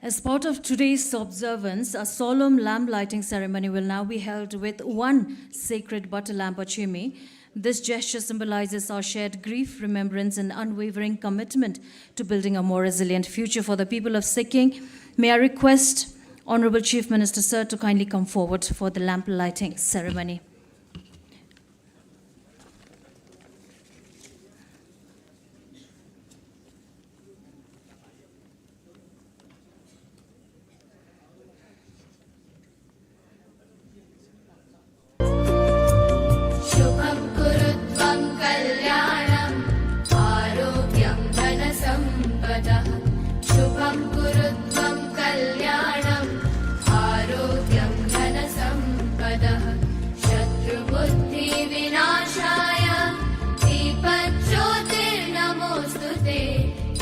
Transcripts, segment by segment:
As part of today's observance, a solemn lamp lighting ceremony will now be held with one sacred butter lamp or chimney. This gesture symbolizes our shared grief, remembrance, and unwavering commitment to building a more resilient future for the people of Sikkim. May I request Honorable Chief Minister Sir to kindly come forward for the lamp lighting ceremony. शुभं कुरुत्वं कल्याणम् आरोग्यं धनसम्पदः शुभं कुरुत्वं कल्याणम् आरोग्यं धनसम्पदः शत्रुबुद्धिविनाशाय दीपज्योतिर्नमोऽस्तु ते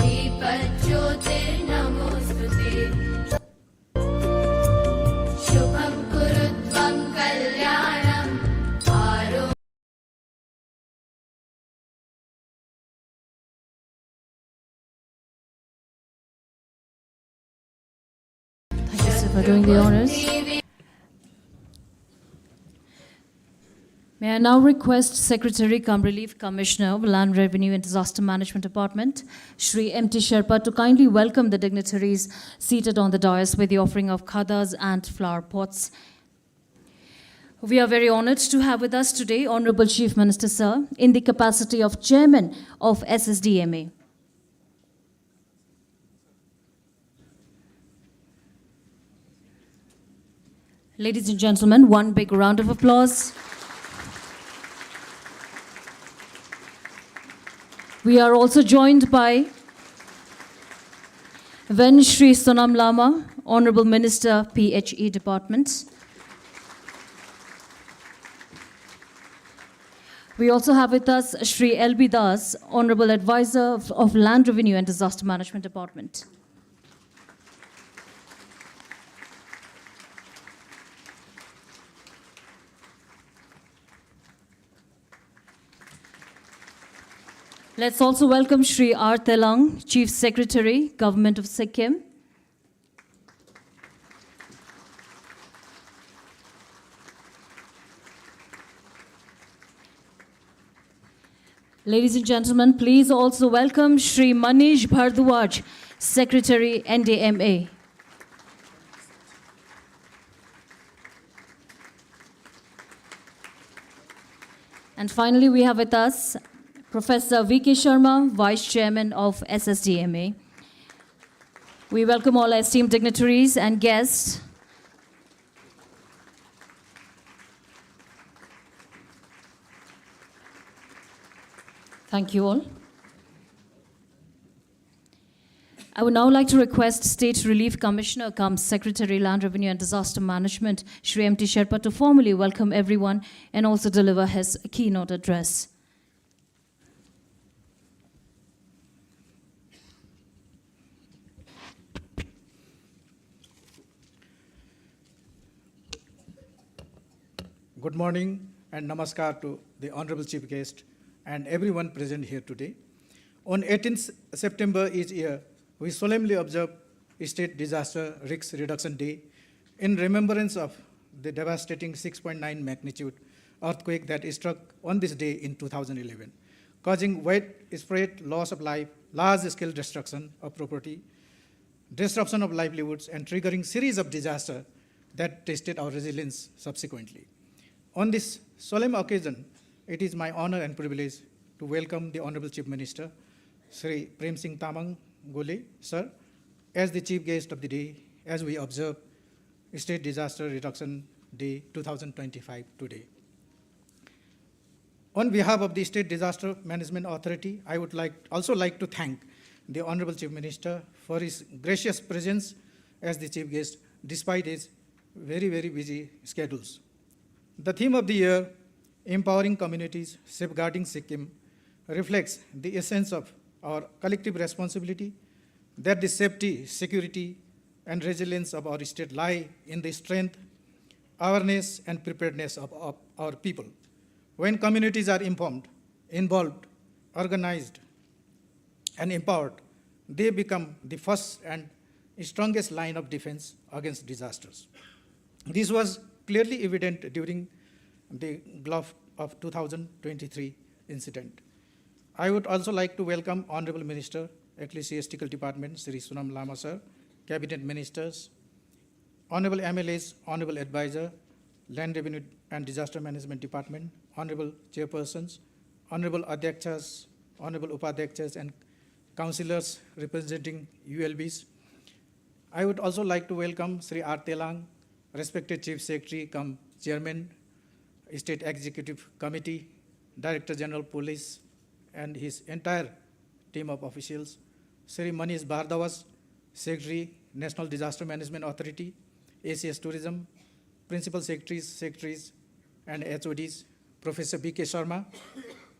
दीपज्योतिर्नमोऽस्तु ते शुभं कुरुत्वं कल्याणम् आरोग्यं Thank you, sir, for doing the honors. May I now request Secretary cum Relief Commissioner of Land Revenue and Disaster Management Department, Shri M.T. Sherpa, to kindly welcome the dignitaries seated on the dais with the offering of khadas and flower pots. We are very honored to have with us today Honorable Chief Minister Sir in the capacity of Chairman of SSDMA. Ladies and gentlemen, one big round of applause. We are also joined by Ven Shri Sonam Lama, Honorable Minister, PHE Department. We also have with us Shri L.B. Das, Honorable Advisor of Land Revenue and Disaster Management Department. Let's also welcome Shri R. Telang, Chief Secretary, Government of Sikkim. Ladies and gentlemen, please also welcome Shri Manish Bhardwaj, Secretary, NDMA. And finally, we have with us Professor V.K. Sharma, Vice Chairman of SSDMA. We welcome all esteemed dignitaries and guests. Thank you all. I would now like to request State Relief Commissioner cum Secretary Land Revenue and Disaster Management, Shri M.T. Sherpa, to formally welcome everyone and also deliver his keynote address. Good morning and namaskar to the Honorable Chief Guest and everyone present here today. On 18th September each year, we solemnly observe State Disaster Risk Reduction Day in remembrance of the devastating 6.9 magnitude earthquake that struck on this day in 2011, causing widespread loss of life, large-scale destruction of property, disruption of livelihoods, and triggering series of disasters that tested our resilience subsequently. On this solemn occasion, it is my honor and privilege to welcome the Honorable Chief Minister, Sri Prem Singh Tamang Gole, sir, as the chief guest of the day as we observe State Disaster Reduction Day 2025 today. On behalf of the State Disaster Management Authority, I would also like to thank the Honorable Chief Minister for his gracious presence as the chief guest despite his very, very busy schedules. The theme of the year, Empowering Communities, Safeguarding Sikkim, reflects the essence of our collective responsibility that the safety, security, and resilience of our state lie in the strength, awareness, and preparedness of our people. When communities are informed, involved, organized, and empowered, they become the first and strongest line of defense against disasters. This was clearly evident during the Gulf of 2023 incident. I would also like to welcome Honorable Minister, Ecclesiastical Department, Sri Sunam Lama Sir, Cabinet Ministers, Honorable MLAs, Honorable Advisor, Land Revenue and Disaster Management Department, Honorable Chairpersons, Honorable Adhyakshas, Honorable Upadhyakshas, and Councillors representing ULBs. I would also like to welcome Sri R. Telang, respected Chief Secretary, cum Chairman, State Executive Committee, Director General Police, and his entire team of officials, Sri Manish Bhardwaj, Secretary, National Disaster Management Authority, ACS Tourism, Principal Secretaries, and HODs, Professor B.K. Sharma,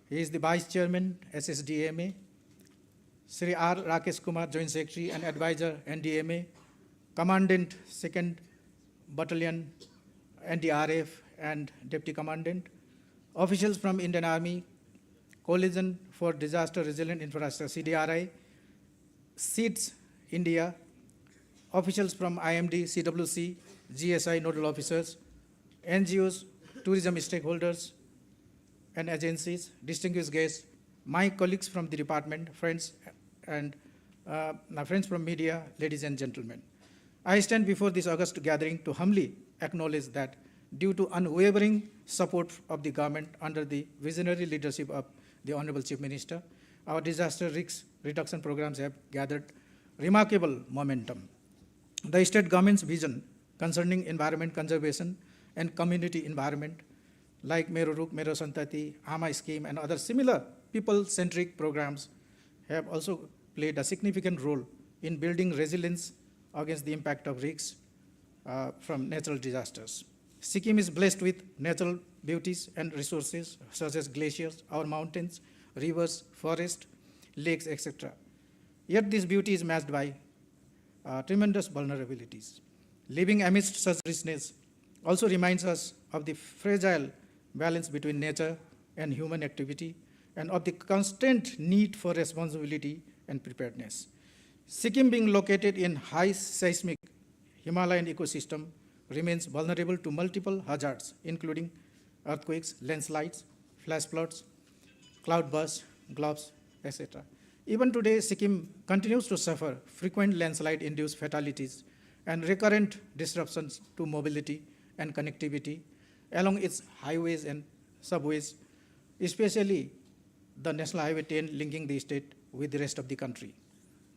he is the Vice Chairman, SSDMA, Sri R. Rakesh Kumar, Joint Secretary and Advisor, NDMA, Commandant, 2nd Battalion, NDRF, and Deputy Commandant, officials from Indian Army, Coalition for Disaster Resilient Infrastructure, CDRI, SEEDS India, officials from IMD, CWC, GSI nodal officers, NGOs, tourism stakeholders and agencies, distinguished guests, my colleagues from the department, friends from media, ladies and gentlemen. I stand before this august gathering to humbly acknowledge that due to unwavering support of the government under the visionary leadership of the Honorable Chief Minister, our disaster risk reduction programs have gathered remarkable momentum. The state government's vision concerning environment conservation and community environment, like Mero Ruk, Mero Santati, AMA scheme, and other similar people-centric programs, have also played a significant role in building resilience against the impact of risks from natural disasters. Sikkim is blessed with natural beauties and resources such as glaciers, our mountains, rivers, forests, lakes, etc. Yet this beauty is matched by tremendous vulnerabilities. Living amidst such richness also reminds us of the fragile balance between nature and human activity and of the constant need for responsibility and preparedness. Sikkim, being located in high seismic Himalayan ecosystem, remains vulnerable to multiple hazards, including earthquakes, landslides, flash floods, cloudbursts, globs, etc. Even today, Sikkim continues to suffer frequent landslide-induced fatalities and recurrent disruptions to mobility and connectivity along its highways and subways, especially the National Highway 10 linking the state with the rest of the country.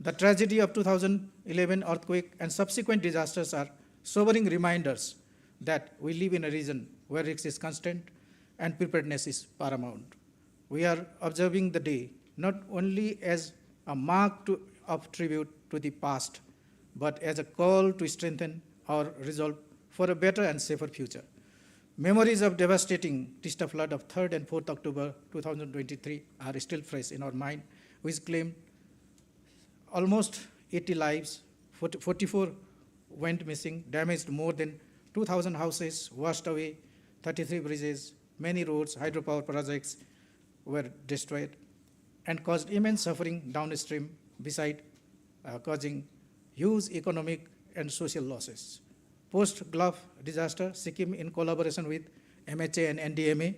The tragedy of 2011 earthquake and subsequent disasters are sobering reminders that we live in a region where risk is constant and preparedness is paramount. We are observing the day not only as a mark of tribute to the past, but as a call to strengthen our resolve for a better and safer future. Memories of devastating Tista flood of 3rd and 4th October 2023 are still fresh in our mind, which claimed almost 80 lives, 44 went missing, damaged more than 2,000 houses, washed away 33 bridges, many roads, hydropower projects were destroyed, and caused immense suffering downstream, beside causing huge economic and social losses. Post-Gulf disaster, Sikkim, in collaboration with MHA and NDMA,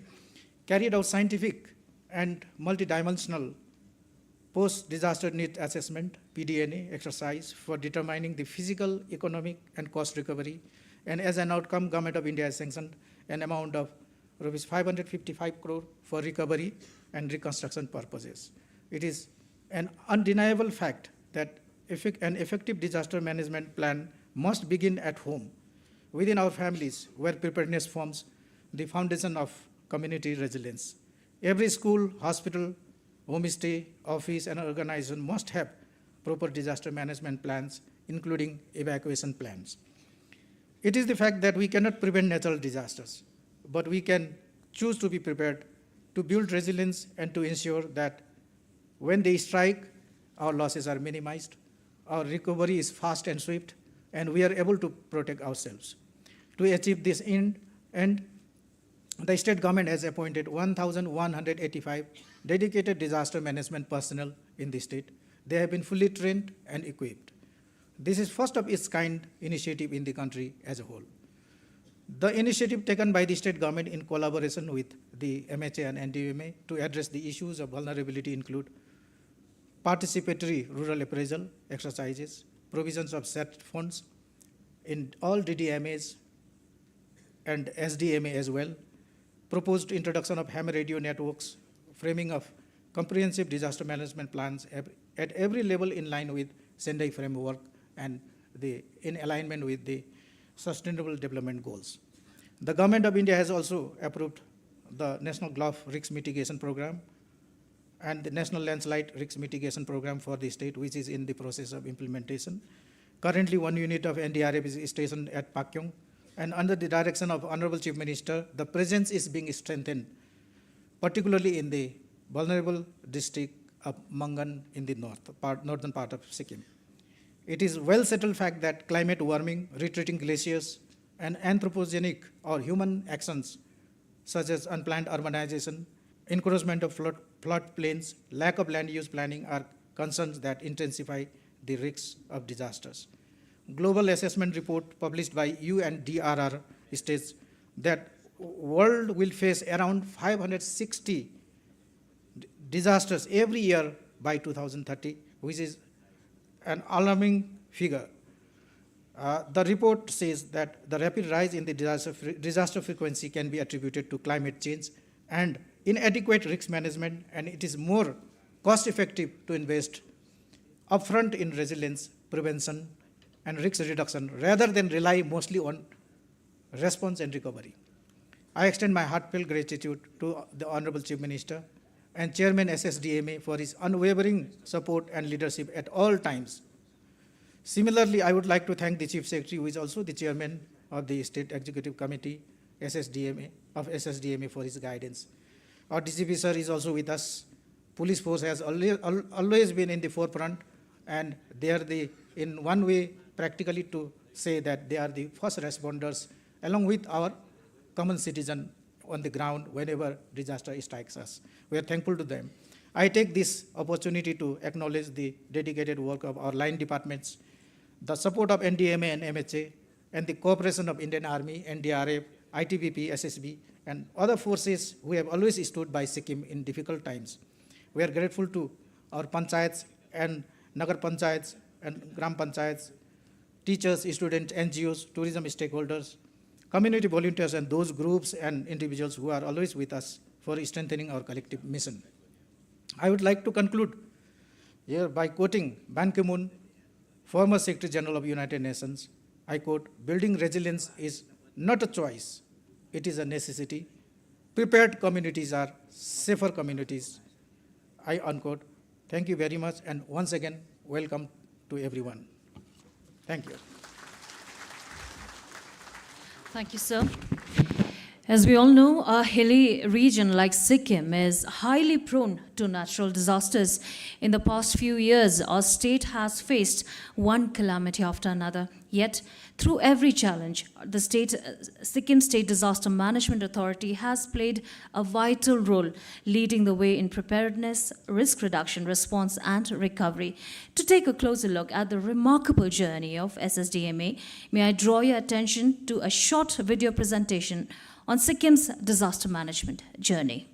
carried out scientific and multidimensional post-disaster need assessment, PDNA, exercise for determining the physical, economic, and cost recovery. And as an outcome, Government of India has sanctioned an amount of Rs 555 crore for recovery and reconstruction purposes. It is an undeniable fact that an effective disaster management plan must begin at home, within our families, where preparedness forms the foundation of community resilience. Every school, hospital, homestay, office, and organization must have proper disaster management plans, including evacuation plans. It is the fact that we cannot prevent natural disasters, but we can choose to be prepared to build resilience and to ensure that when they strike, our losses are minimized, our recovery is fast and swift, and we are able to protect ourselves. To achieve this end, the state government has appointed 1,185 dedicated disaster management personnel in the state. They have been fully trained and equipped. This is first of its kind initiative in the country as a whole. The initiative taken by the state government in collaboration with the MHA and NDMA to address the issues of vulnerability include participatory rural appraisal exercises, provisions of set funds in all DDMAs and SDMA as well, proposed introduction of ham radio networks, framing of comprehensive disaster management plans at every level in line with Sendai framework and in alignment with the Sustainable Development Goals. The Government of India has also approved the National Gulf Risk Mitigation Program and the National Landslide Risk Mitigation Program for the state, which is in the process of implementation. Currently, 1 unit of NDRF is stationed at Pakyong, and under the direction of Honorable Chief Minister, the presence is being strengthened, particularly in the vulnerable district of Mangan in the northern part of Sikkim. It is well settled fact that climate warming, retreating glaciers, and anthropogenic or human actions such as unplanned urbanization, encroachment of floodplains, lack of land use planning are concerns that intensify the risks of disasters. Global assessment report published by UNDRR states that world will face around 560 disasters every year by 2030, which is an alarming figure. The report says that the rapid rise in the disaster frequency can be attributed to climate change and inadequate risk management, and it is more cost-effective to invest upfront in resilience, prevention, and risk reduction rather than rely mostly on response and recovery. I extend my heartfelt gratitude to the Honorable Chief Minister and Chairman SSDMA for his unwavering support and leadership at all times. Similarly, I would like to thank the Chief Secretary, who is also the Chairman of the State Executive Committee SSDMA for his guidance. Our DGP sir is also with us. Police force has always been in the forefront, and they are in one way practically to say that they are the first responders along with our common citizen on the ground whenever disaster strikes us. We are thankful to them. I take this opportunity to acknowledge the dedicated work of our line departments, the support of NDMA and MHA, and the cooperation of Indian Army, NDRF, ITBP, SSB, and other forces who have always stood by Sikkim in difficult times. We are grateful to our panchayats and nagar panchayats and gram panchayats, teachers, students, NGOs, tourism stakeholders, community volunteers, and those groups and individuals who are always with us for strengthening our collective mission. I would like to conclude here by quoting Ban Ki-moon, former Secretary General of United Nations. I quote, "Building resilience is not a choice, it is a necessity. Prepared communities are safer communities." I unquote. Thank you very much, and once again, welcome to everyone. Thank you. Thank you, sir. As we all know, a hilly region like Sikkim is highly prone to natural disasters. In the past few years, our state has faced one calamity after another. Yet, through every challenge, the Sikkim State Disaster Management Authority has played a vital role, leading the way in preparedness, risk reduction, response, and recovery. To take a closer look at the remarkable journey of SSDMA, may I draw your attention to a short video presentation on Sikkim's disaster management journey.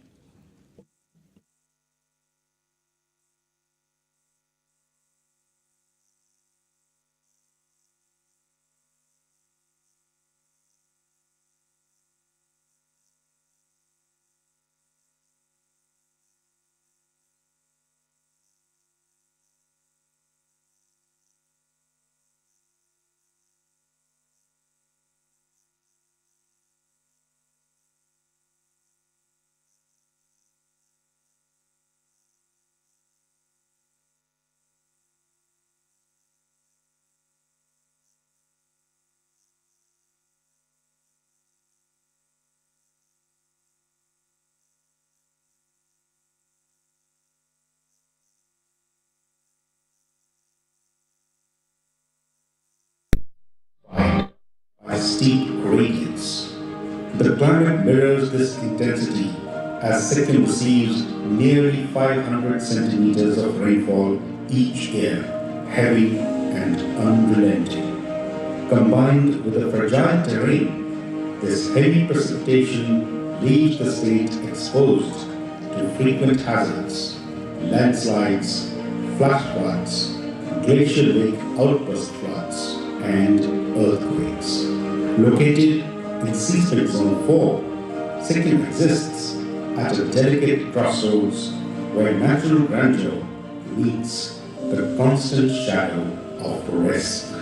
By steep gradients. The climate mirrors this intensity as Sikkim receives nearly 500 centimeters of rainfall each year, heavy and unrelenting. Combined with the fragile terrain, this heavy precipitation leaves the state exposed to frequent hazards, landslides, flash floods, glacial lake outburst floods, and earthquakes. Located in seismic zone 4, Sikkim exists at a delicate crossroads where natural grandeur meets the constant shadow of risk.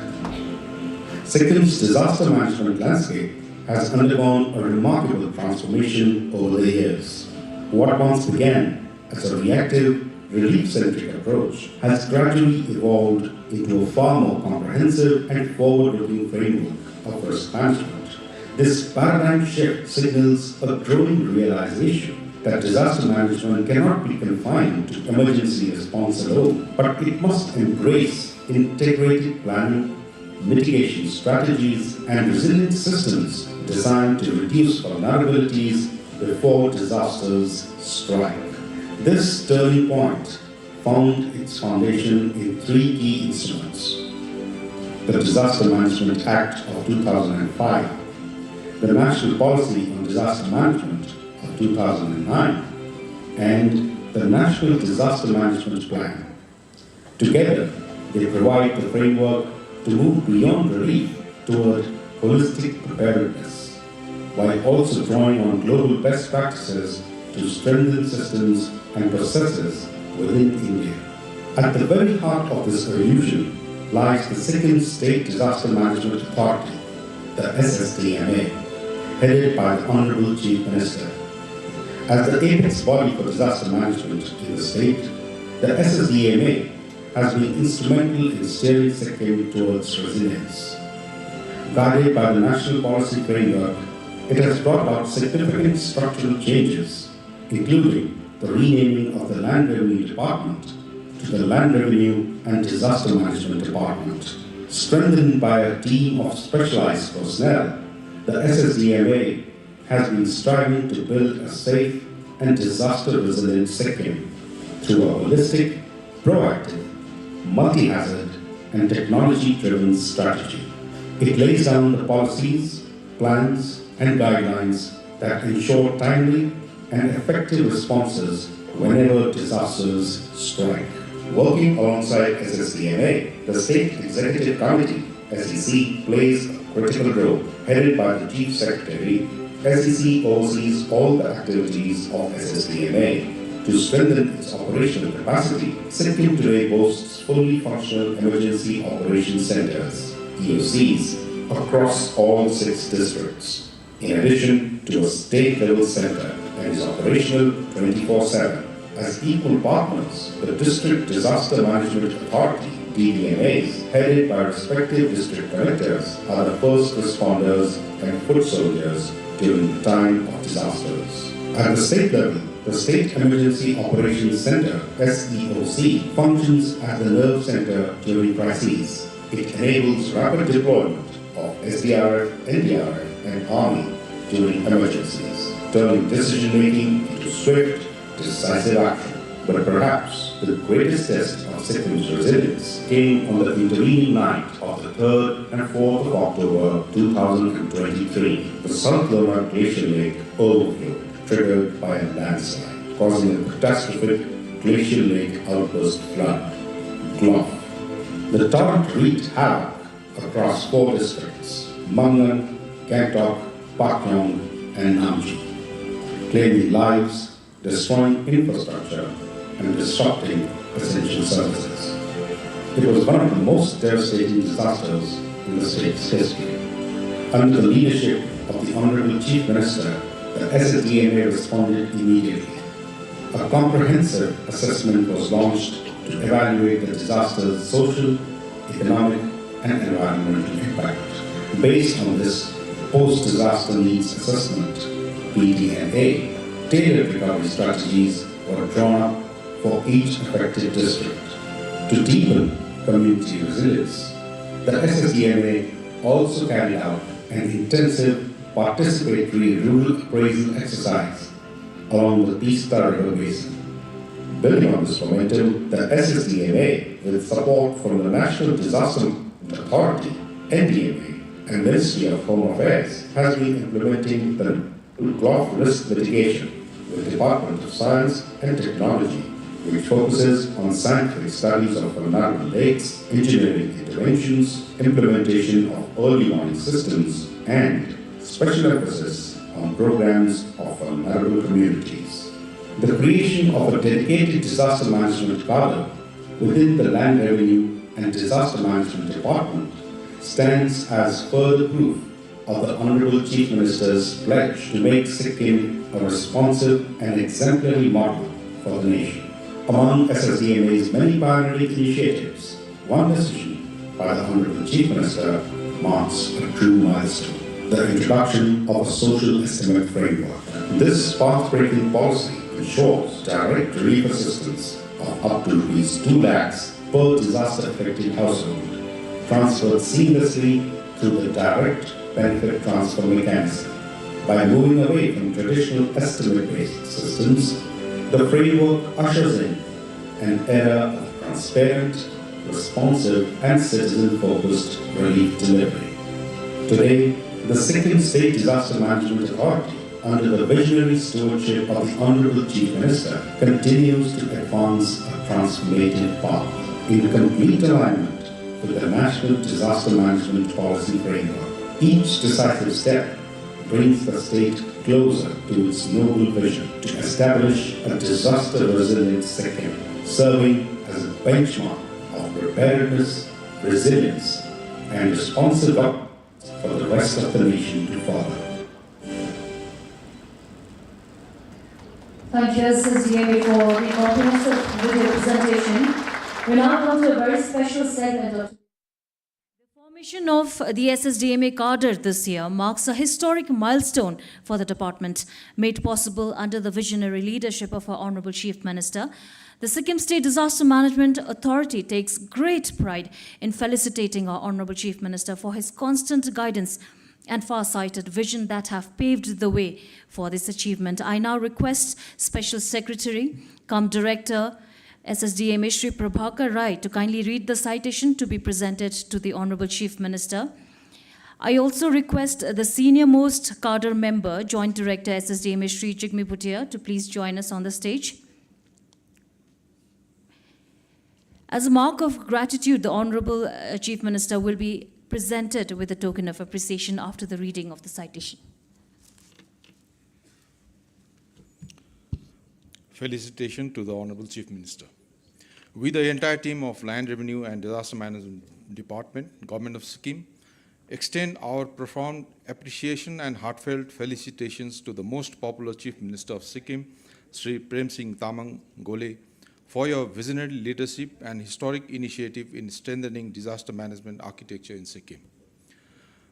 Sikkim's disaster management landscape has undergone a remarkable transformation over the years. What once began as a reactive, relief-centric approach has gradually evolved into a far more comprehensive and forward-looking framework of risk management. This paradigm shift signals a growing realization that disaster management cannot be confined to emergency response alone, but it must embrace integrated planning, mitigation strategies, and resilient systems designed to reduce vulnerabilities before disasters strike. This turning point found its foundation in three key instruments: the Disaster Management Act of 2005, the National Policy on Disaster Management of 2009, and the National Disaster Management Plan. Together, they provide the framework to move beyond relief toward holistic preparedness, while also drawing on global best practices to strengthen systems and processes within India. At the very heart of this evolution lies the Sikkim State Disaster Management Authority, the SSDMA, headed by the Honorable Chief Minister. As the apex body for disaster management in the state, the SSDMA has been instrumental in steering Sikkim towards resilience. Guided by the National Policy Framework, it has brought about significant structural changes, including the renaming of the Land Revenue Department to the Land Revenue and Disaster Management Department. Strengthened by a team of specialized personnel, the SSDMA has been striving to build a safe and disaster-resilient Sikkim through a holistic, proactive, multi-hazard, and technology-driven strategy. It lays down the policies, plans, and guidelines that ensure timely and effective responses whenever disasters strike. Working alongside SSDMA, the State Executive Committee, SEC, plays a critical role. Headed by the Chief Secretary, SEC oversees all the activities of SSDMA. To strengthen its operational capacity, Sikkim today boasts fully functional emergency operations centers, EOCs, across all 6 districts, in addition to a state-level center, and is operational 24/7. As equal partners, the District Disaster Management Authority, DDMAs, headed by respective district collectors, are the first responders and foot soldiers during the time of disasters. At the state level, the State Emergency Operations Center, SEOC, functions as the nerve center during crises. It enables rapid deployment of SDRF, NDRF, and Army during emergencies, turning decision-making into swift, decisive action. But perhaps the greatest test of Sikkim's resilience came on the intervening night of the 3rd and 4th of October 2023. The South Loma Glacial Lake overflowed, triggered by a landslide, causing a catastrophic glacial lake outburst flood, GLOF. The torrent wreaked havoc across 4 districts: Mangan, Gangtok, Pakyong, and Namchi, claiming lives, destroying infrastructure, and disrupting essential services. It was one of the most devastating disasters in the state's history. Under the leadership of the Honorable Chief Minister, the SSDMA responded immediately. A comprehensive assessment was launched to evaluate the disaster's social, economic, and environmental impact. Based on this post-disaster needs assessment, PDNA, tailored recovery strategies were drawn up for each affected district. To deepen community resilience, the SSDMA also carried out an intensive participatory rural appraisal exercise along the Teesta River Basin. Building on this momentum, the SSDMA, with support from the National Disaster The authority, NDMA, and Ministry of Home Affairs has been implementing the law of risk mitigation with Department of Science and Technology, which focuses on scientific studies of vulnerable lakes, engineering interventions, implementation of early warning systems, and special emphasis on programs of vulnerable communities. The creation of a dedicated disaster management cadre within the Land Revenue and Disaster Management Department stands as further proof of the Honorable Chief Minister's pledge to make Sikkim a responsive and exemplary model for the nation. Among SSDMA's many pioneering initiatives, one decision by the Honorable Chief Minister marks a true milestone: the introduction of a social estimate framework. This path-breaking policy ensures direct relief assistance of up to ₹2 lakhs per disaster-affected household, transferred seamlessly through the direct benefit transfer mechanism. By moving away from traditional estimate-based systems, the framework ushers in an era of transparent, responsive, and citizen-focused relief delivery. Today, the Sikkim State Disaster Management Authority, under the visionary stewardship of the Honorable Chief Minister, continues to advance a transformative path in complete alignment with the National Disaster Management Policy Framework. Each decisive step brings the state closer to its noble vision to establish a disaster-resilient Sikkim, serving as a benchmark of preparedness, resilience, and responsive governance for the rest of the nation to follow. Thank you, SSDMA, for the comprehensive video presentation. We now come to a very special segment of the formation of the SSDMA cadre this year marks a historic milestone for the department, made possible under the visionary leadership of our Honorable Chief Minister. The Sikkim State Disaster Management Authority takes great pride in felicitating our Honorable Chief Minister for his constant guidance and far-sighted vision that have paved the way for this achievement. I now request Special Secretary, cum Director, SSDMA Shri Prabhakar Rai, to kindly read the citation to be presented to the Honorable Chief Minister. I also request the senior-most cadre member, Joint Director, SSDMA Shri Jigme Bhutia, to please join us on the stage. As a mark of gratitude, the Honorable Chief Minister will be presented with a token of appreciation after the reading of the citation. Felicitation to the Honorable Chief Minister. We, the entire team of Land Revenue and Disaster Management Department, Government of Sikkim, extend our profound appreciation and heartfelt felicitations to the most popular Chief Minister of Sikkim, Sri Prem Singh Tamang Gole, for your visionary leadership and historic initiative in strengthening disaster management architecture in Sikkim.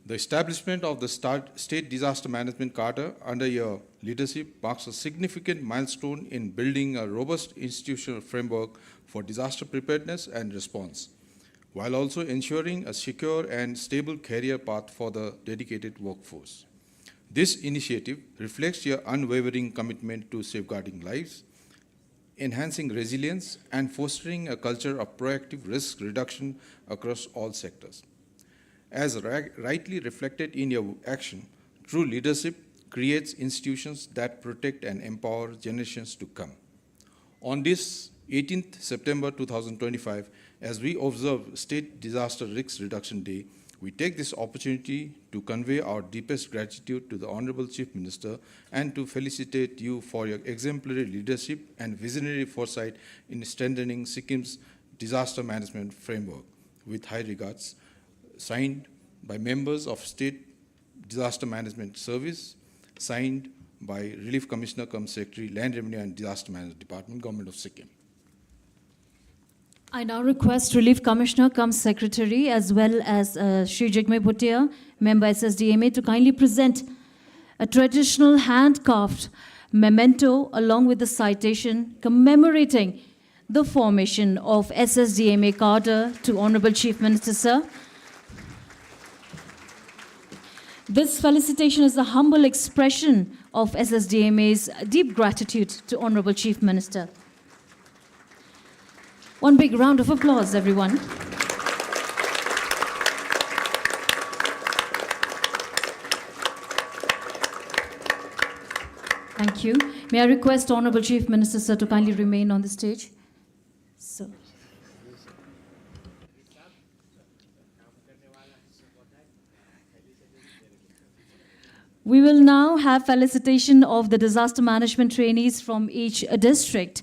The establishment of the State Disaster Management Cadre under your leadership marks a significant milestone in building a robust institutional framework for disaster preparedness and response, while also ensuring a secure and stable career path for the dedicated workforce. This initiative reflects your unwavering commitment to safeguarding lives, enhancing resilience, and fostering a culture of proactive risk reduction across all sectors. As rightly reflected in your action, true leadership creates institutions that protect and empower generations to come. On this 18th September 2025, as we observe State Disaster Risk Reduction Day, we take this opportunity to convey our deepest gratitude to the Honorable Chief Minister and to felicitate you for your exemplary leadership and visionary foresight in strengthening Sikkim's disaster management framework. With high regards, signed by members of State Disaster Management Service, signed by Relief Commissioner cum Secretary, Land Revenue and Disaster Management Department, Government of Sikkim. I now request Relief Commissioner cum Secretary as well as Shri Jigme Bhutia, Member SSDMA, to kindly present a traditional hand-carved memento along with the citation commemorating the formation of SSDMA cadre to Honorable Chief Minister, sir. This felicitation is a humble expression of SSDMA's deep gratitude to Honorable Chief Minister. One big round of applause, everyone. Thank you. May I request Honorable Chief Minister, sir, to kindly remain on the stage? So. We will now have felicitation of the disaster management trainees from each district.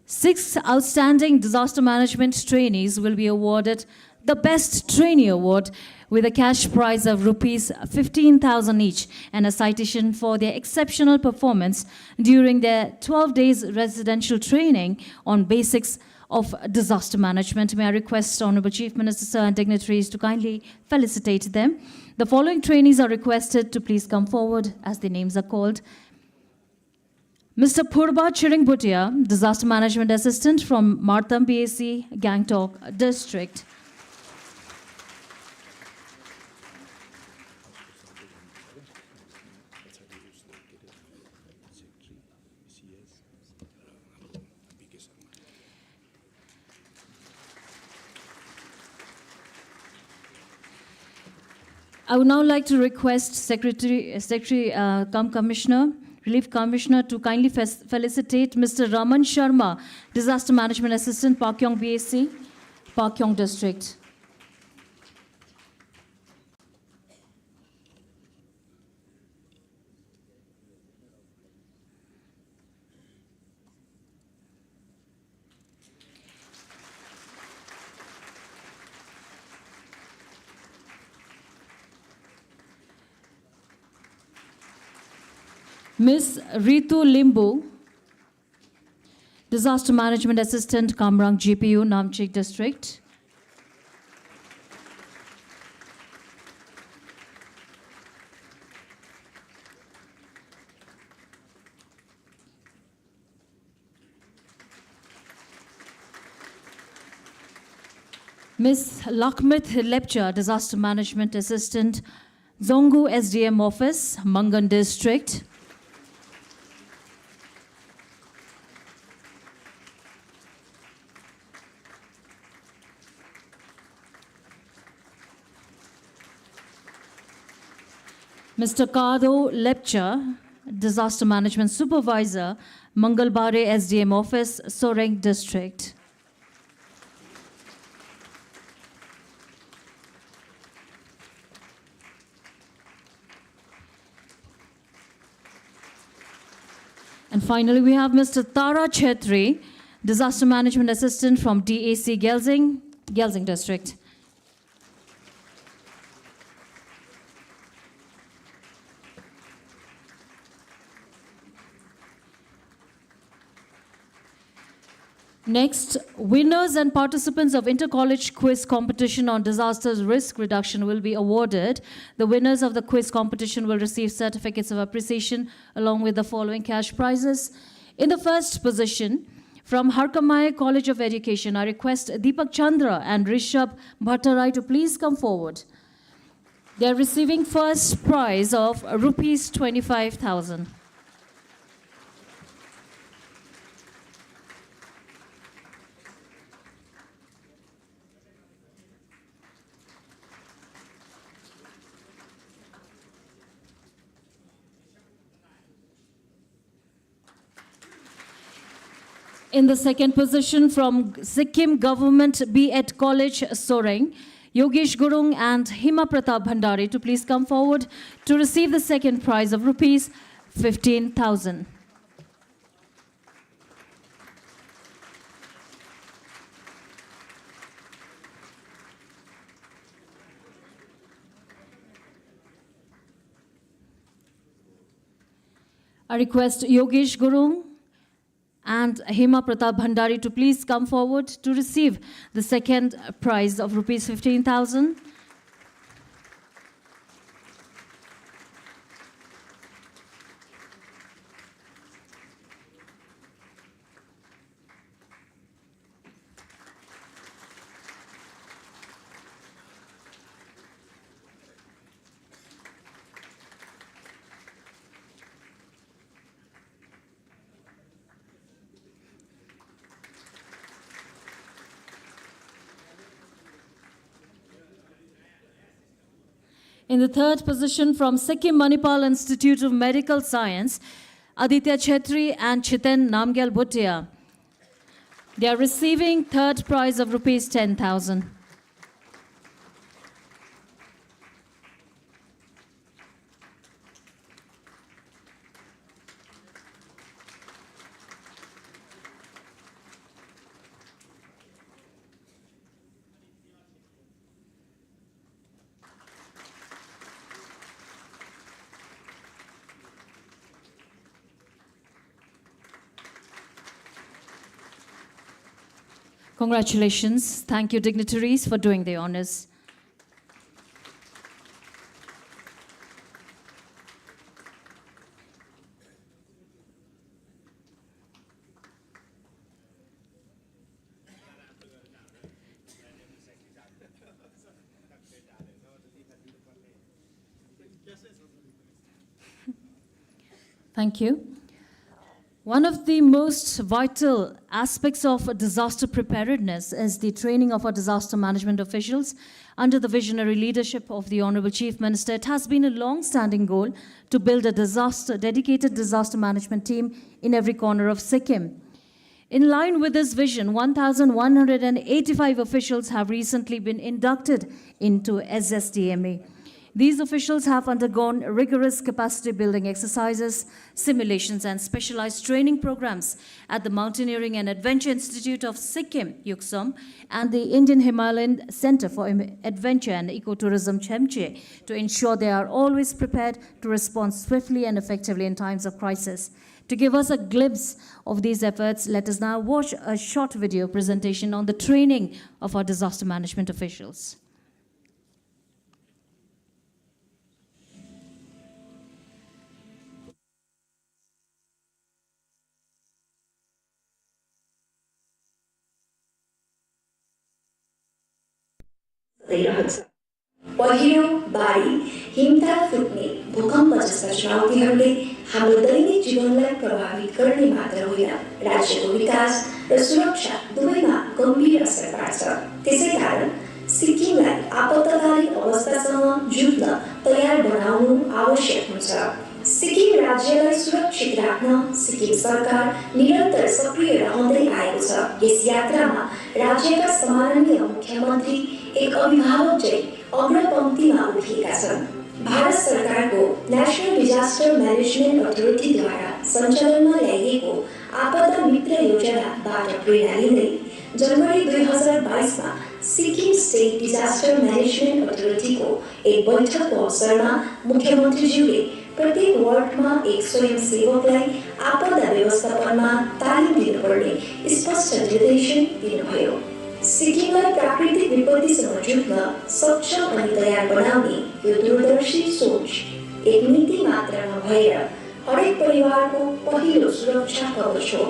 6 outstanding disaster management trainees will be awarded the Best Trainee Award with a cash prize of rupees 15,000 each and a citation for their exceptional performance during their 12 days residential training on basics of disaster management. May I request Honorable Chief Minister, sir, and dignitaries to kindly felicitate them. The following trainees are requested to please come forward as their names are called. Mr. Purba Chiring Bhutia, Disaster Management Assistant from Martham BAC, Gangtok District. I would now like to request Secretary Commissioner, Relief Commissioner, to kindly felicitate Mr. Raman Sharma, Disaster Management Assistant, Pakyong BAC, Pakyong District. Ms. Ritu Limbu, Disaster Management Assistant, Kamrang GPU, Namchik District. Ms. Lakmit Lepcha, Disaster Management Assistant, Zongu SDM Office, Mangan District. Mr. Kado Lepcha, Disaster Management Supervisor, Mangalbare SDM Office, Soreng District. And finally, we have Mr. Tara Chetri, Disaster Management Assistant from DAC Gelsing, Gelsing District. Next, winners and participants of Inter-College Quiz Competition on Disaster Risk Reduction will be awarded. The winners of the quiz competition will receive certificates of appreciation along with the following cash prizes. In the first position, from Harkamai College of Education, I request Deepak Chandra and Rishabh Bhattarai to please come forward. They are receiving first prize of rupees 25,000. In the second position, from Sikkim Government B.Ed College, Soreng, Yogesh Gurung and Hima Pratap Bhandari to please come forward to receive the second prize of rupees 15,000. I request Yogesh Gurung and Hema Pratap Bhandari to please come forward to receive the second prize of rupees 15,000. In the third position, from Sikkim Manipal Institute of Medical Science, Aditya Chetri and Chiten Namgyal Bhutia. They are receiving third prize of rupees 10,000. Congratulations. Thank you, dignitaries, for doing the honors. Thank you. One of the most vital aspects of disaster preparedness is the training of our disaster management officials under the visionary leadership of the Honorable Chief Minister. It has been a long-standing goal to build a dedicated disaster management team in every corner of Sikkim. In line with this vision, 1,185 officials have recently been inducted into SSDMA. These officials have undergone rigorous capacity building exercises, simulations, and specialized training programs at the Mountaineering and Adventure Institute of Sikkim, Yuksom, and the Indian Himalayan Center for Adventure and Ecotourism, Chemche, to ensure they are always prepared to respond swiftly and effectively in times of crisis. To give us a glimpse of these efforts, let us now watch a short video presentation on the training of our disaster management officials. रहन्छ। पहिरो, बाढी, हिमताल फुट्ने, भूकम्प जस्ता चुनौतीहरूले हाम्रो दैनिक जीवनलाई प्रभावित गर्ने मात्र होइन, राज्यको विकास र सुरक्षा दुवैमा गम्भीर असर पार्छ। त्यसैकारण सिक्किमलाई आपतकालीन अवस्थासँग जुझ्न तयार बनाउनु आवश्यक हुन्छ। सिक्किम राज्यलाई सुरक्षित राख्न सिक्किम सरकार निरन्तर सक्रिय रहँदै आएको छ। यस यात्रामा राज्यका सम्माननीय मुख्यमन्त्री एक अभिभावक चाहिँ अग्रपंक्तिमा उभिएका छन्। भारत सरकारको नेशनल डिजास्टर म्यानेजमेन्ट अथोरिटीद्वारा सञ्चालनमा ल्याइएको आपदा मित्र योजनाबाट प्रेरणा लिँदै जनवरी 2022 मा सिक्किम स्टेट डिजास्टर म्यानेजमेन्ट अथोरिटीको एक बैठकको अवसरमा मुख्यमन्त्रीज्यूले प्रत्येक वार्डमा एक स्वयंसेवकलाई आपदा व्यवस्थापनमा तालिम दिनुपर्ने स्पष्ट निर्देशन दिनुभयो। सिक्किमलाई प्राकृतिक विपत्तिसँग जुझ्न सक्षम अनि तयार बनाउने यो दूरदर्शी सोच एक नीति मात्र नभएर हरेक परिवारको पहिलो सुरक्षा कवच हो।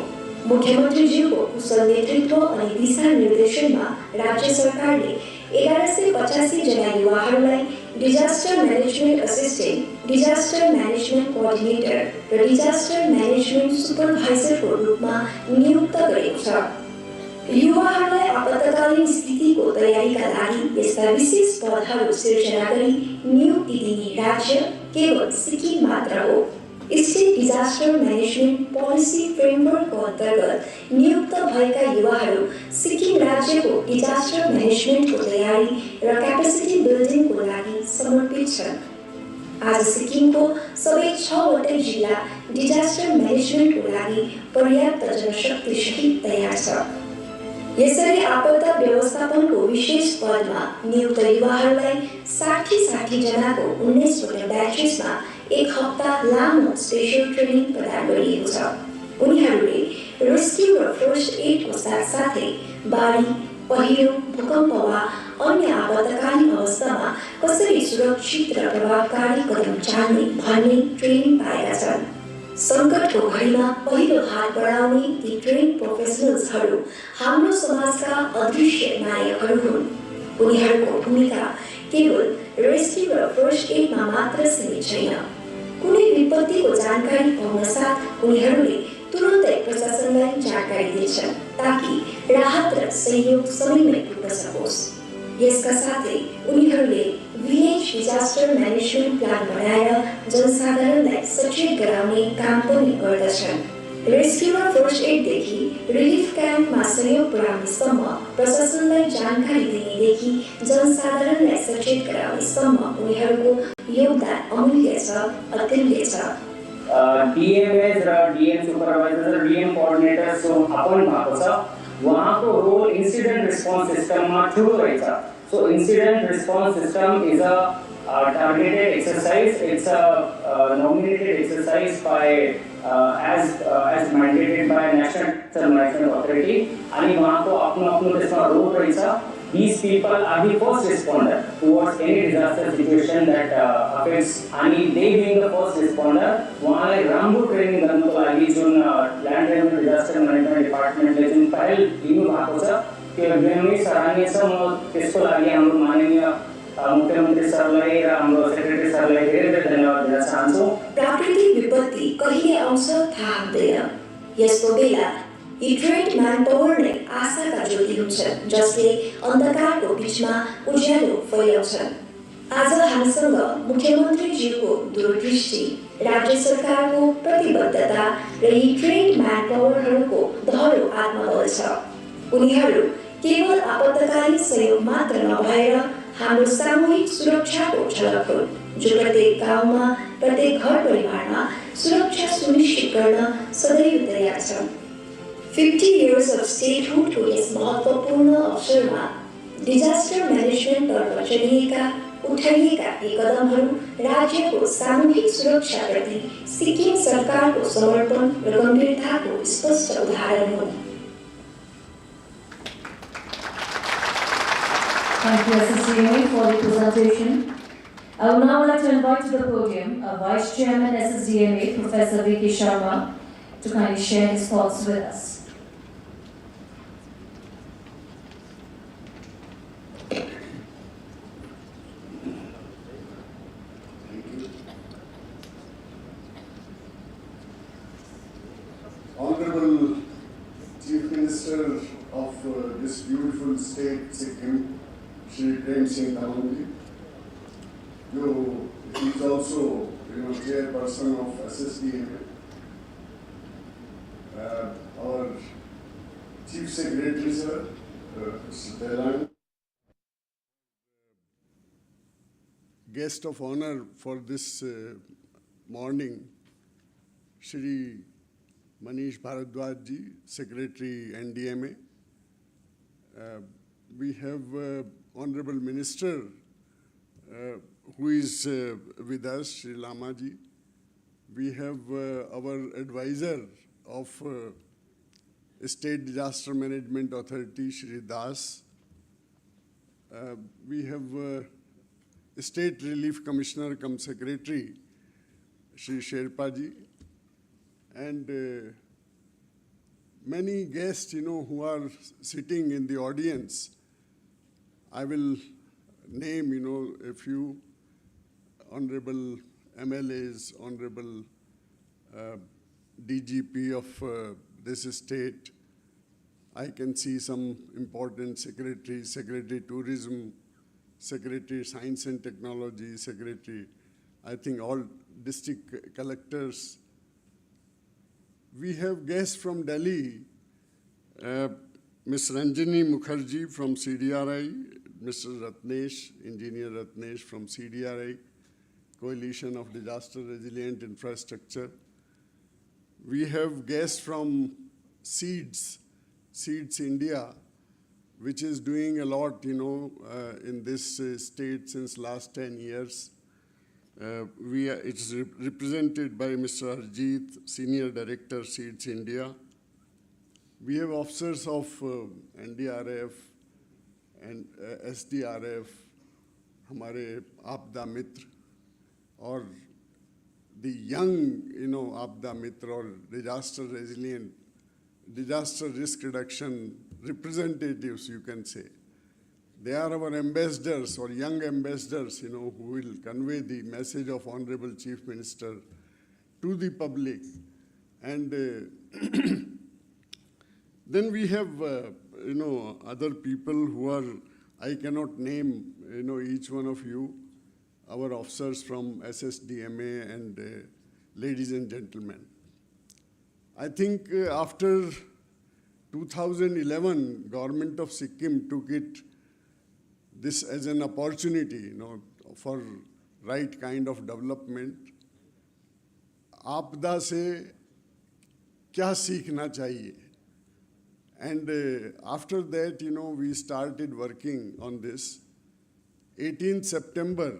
मुख्यमन्त्रीज्यूको कुशल नेतृत्व अनि दिशा निर्देशनमा राज्य सरकारले 1185 जना युवाहरूलाई disaster management assistant, disaster management coordinator र डिजास्टर म्यानेजमेन्ट सुपरभाइजरको रूपमा नियुक्त गरेको छ। युवाहरूलाई आपतकालीन स्थितिको तयारीका लागि यस्ता विशेष पदहरू सिर्जना गरी नियुक्ति दिने राज्य केवल सिक्किम मात्र हो। स्टेट डिजास्टर म्यानेजमेन्ट पोलिसी फ्रेमवर्कको अन्तर्गत नियुक्त भएका युवाहरू सिक्किम राज्यको डिजास्टर म्यानेजमेन्टको तयारी र क्यापेसिटी बिल्डिङको लागि समर्पित छन्। आज सिक्किमको सबै 6वटै जिल्ला डिजास्टर म्यानेजमेन्टको लागि पर्याप्त जनशक्तिसहित तयार छ। यसरी आपदा व्यवस्थापनको विशेष पदमा नियुक्त युवाहरूलाई 60 जनाको 19वटा ब्याचेसमा एक हप्ता लामो स्पेशल ट्रेनिङ प्रदान गरिएको छ। उनीहरूले रेस्क्यु र फर्स्ट एडको साथसाथै बाढी, पहिरो, भूकम्प वा अन्य आपतकालीन अवस्थामा कसरी सुरक्षित र प्रभावकारी कदम चाल्ने भन्ने ट्रेनिङ पाएका छन्। सङ्कटको घडीमा पहिलो हात बढाउने ती ट्रेन प्रोफेसनल्सहरू हाम्रो समाजका अदृश्य नायकहरू हुन्। उनीहरूको भूमिका केवल रेस्क्यु र फर्स्ट एडमा मात्र सीमित छैन। कुनै विपत्तिको जानकारी पाउन साथ उनीहरूले तुरुन्तै प्रशासनलाई जानकारी दिन्छन् ताकि राहत र सहयोग समयमै पुग्न सकोस्। यसका साथै उनीहरूले भिलेज डिजास्टर म्यानेजमेन्ट प्लान बनाएर जनसाधारणलाई सचेत गराउने काम पनि गर्दछन्। रेस्क्यु र फर्स्ट एडदेखि रिलिफ क्याम्पमा सहयोग पुर्याउनेसम्म, प्रशासनलाई जानकारी दिनेदेखि जनसाधारणलाई सचेत गराउनेसम्म उनीहरूको योगदान अमूल्य छ, अतुल्य छ। DMS र DM सुपरभाइजर र DM कोअर्डिनेटर जो अपॉइन्ट भएको छ, उहाँको रोल इन्सिडेन्ट रिस्पोन्स सिस्टममा ठुलो रहेछ। So incident response system is a targeted exercise. It's a nominated exercise by as mandated by National Disaster Management Authority. अनि वहाँको आफ्नो त्यसमा रोल रहेछ. These people are the first responder towards any disaster situation that affects. अनि they being the first responder, उहाँलाई राम्रो training गर्नको लागि जुन ल्यान्ड रेभेन्यू डिजास्टर म्यानेजमेन्ट डिपार्टमेन्टले जुन पहल लिनु भएको छ, त्यो एकदमै सराहनीय छ। म त्यसको लागि हाम्रो माननीय मुख्यमन्त्री सरलाई र हाम्रो सेक्रेटरी सरलाई धेरै धन्यवाद दिन चाहन्छु। प्राकृतिक विपत्ति कहिले आउँछ थाहा हुँदैन। यस्तो बेला यी ट्रेन्ड म्यान पावर नै आशाका ज्योति हुन्छन्, जसले अन्धकारको बीचमा उज्यालो फैलाउँछन्। आज हामीसँग मुख्यमन्त्रीज्यूको दूरदृष्टि, राज्य सरकारको प्रतिबद्धता र यी ट्रेन्ड म्यान पावरहरूको दह्रो आत्मबल छ। उनीहरू केवल आपतकालीन सहयोग मात्र नभएर हाम्रो सामूहिक सुरक्षाको झलक हुन्, जो प्रत्येक गाउँमा, प्रत्येक घर परिवारमा सुरक्षा सुनिश्चित गर्न सदैव तयार छन्। 50 years of statehoodको यस महत्त्वपूर्ण अवसरमा डिजास्टर म्यानेजमेन्टतर्फ उठाइएका यी कदमहरू राज्यको सामूहिक सुरक्षाप्रति सिक्किम सरकारको समर्पण र गम्भीरताको स्पष्ट उदाहरण हुन्। Thank you, SSDMA, for the presentation. I would now like to invite to the podium Vice Chairman SSDMA, Professor V.K. Sharma, to kindly share his thoughts with us. Honorable Chief Minister of this beautiful state, Sikkim, Shri Prem Singh Talungi, who is also, chairperson of SSDMA, our Chief Secretary, sir, Mr. Telang. Guest of honor for this morning, Shri Manish Bharadwaj ji, Secretary NDMA. We have Honorable Minister who is with us, Shri Lama ji. We have our advisor of State Disaster Management Authority, Shri Das. We have State Relief Commissioner cum Secretary, Shri Sherpa ji. And many guests, who are sitting in the audience. I will name, a few honorable MLAs, honorable DGP of this state. I can see some important secretaries, Secretary Tourism, Secretary Science and Technology, Secretary, I think all district collectors. We have guests from Delhi, Ms. Ranjini Mukherjee from CDRI, Mr. Ratnesh, Engineer Ratnesh from CDRI, Coalition of Disaster Resilient Infrastructure. We have guests from SEEDS India, which is doing a lot, in this state since last 10 years. It's represented by Mr. Arjit, Senior Director, SEEDS India. We have officers of NDRF and SDRF, हमारे आपदा मित्र, और the young, आपदा मित्र or disaster resilient, disaster risk reduction representatives, you can say. They are our ambassadors or young ambassadors, who will convey the message of Honorable Chief Minister to the public. And then we have, other people who are, I cannot name, each one of you. our officers from SSDMA, and ladies and gentlemen. I think after 2011, government of Sikkim took this as an opportunity, for right kind of development. आपदा से क्या सीखना चाहिए? And after that, we started working on this. 18th September,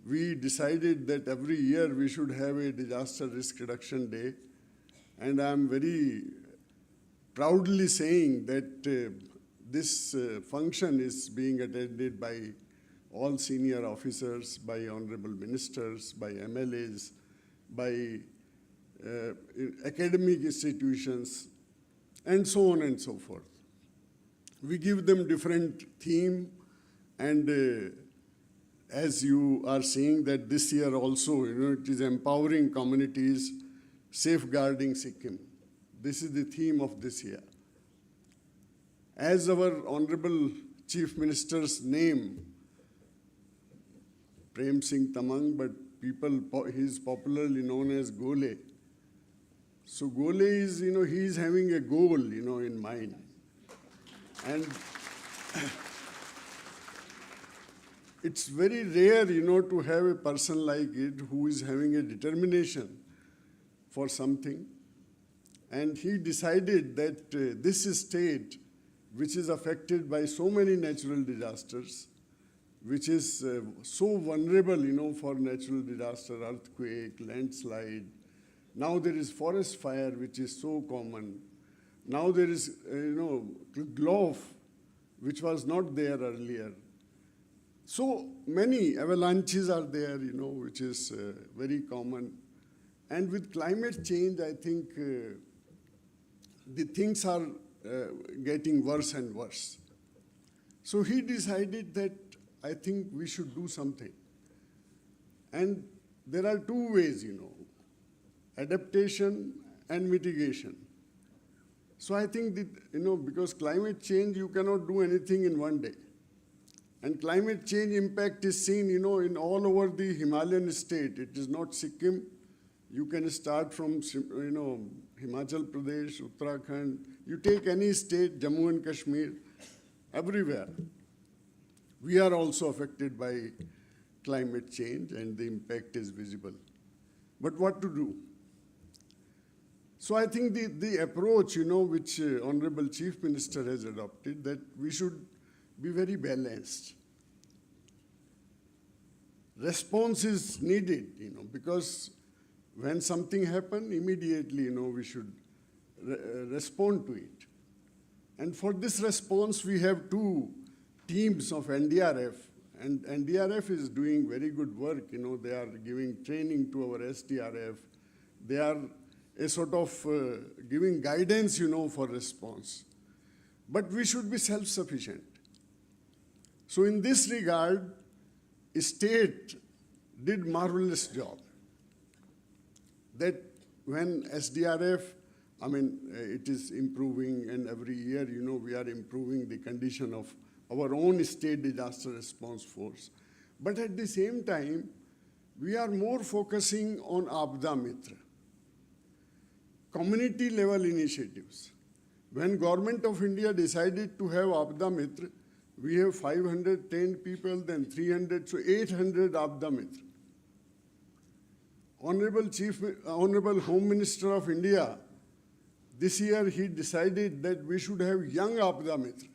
we decided that every year we should have a disaster risk reduction day. And I'm very proudly saying that this function is being attended by all senior officers, by honorable ministers, by MLAs, by academic institutions, and so on and so forth. We give them different theme, and as you are seeing that this year also, it is empowering communities, safeguarding Sikkim. This is the theme of this year. As our Honorable Chief Minister's name, Prem Singh Tamang, but he is popularly known as Gole. So Gole is, he is having a goal, in mind. And it's very rare, to have a person like it who is having a determination for something. And he decided that this state, which is affected by so many natural disasters, which is so vulnerable, for natural disaster, earthquake, landslide. Now there is forest fire, which is so common. Now there is, GLOF, which was not there earlier. So many avalanches are there, which is very common. And with climate change, I think the things are getting worse and worse. So he decided that I think we should do something. And there are two ways, adaptation and mitigation. So I think that, because climate change, you cannot do anything in one day. And climate change impact is seen, in all over the Himalayan state. It is not Sikkim. You can start from, Himachal Pradesh, Uttarakhand. You take any state, Jammu and Kashmir, everywhere. We are also affected by climate change, and the impact is visible. But what to do? So I think the approach, which Honorable Chief Minister has adopted, that we should be very balanced. Response is needed, because when something happens, immediately, we should respond to it. And for this response, we have two teams of NDRF, and NDRF is doing very good work. They are giving training to our SDRF. They are a sort of giving guidance, for response. But we should be self-sufficient. So in this regard, state did marvelous job. That when SDRF, it is improving, and every year, we are improving the condition of our own state disaster response force. But at the same time, we are more focusing on Abda Mitra, community level initiatives. When Government of India decided to have Abda Mitra, we have 510 people, then 300, so 800 Abda Mitra. Honorable Home Minister of India, this year he decided that we should have young Abda Mitra.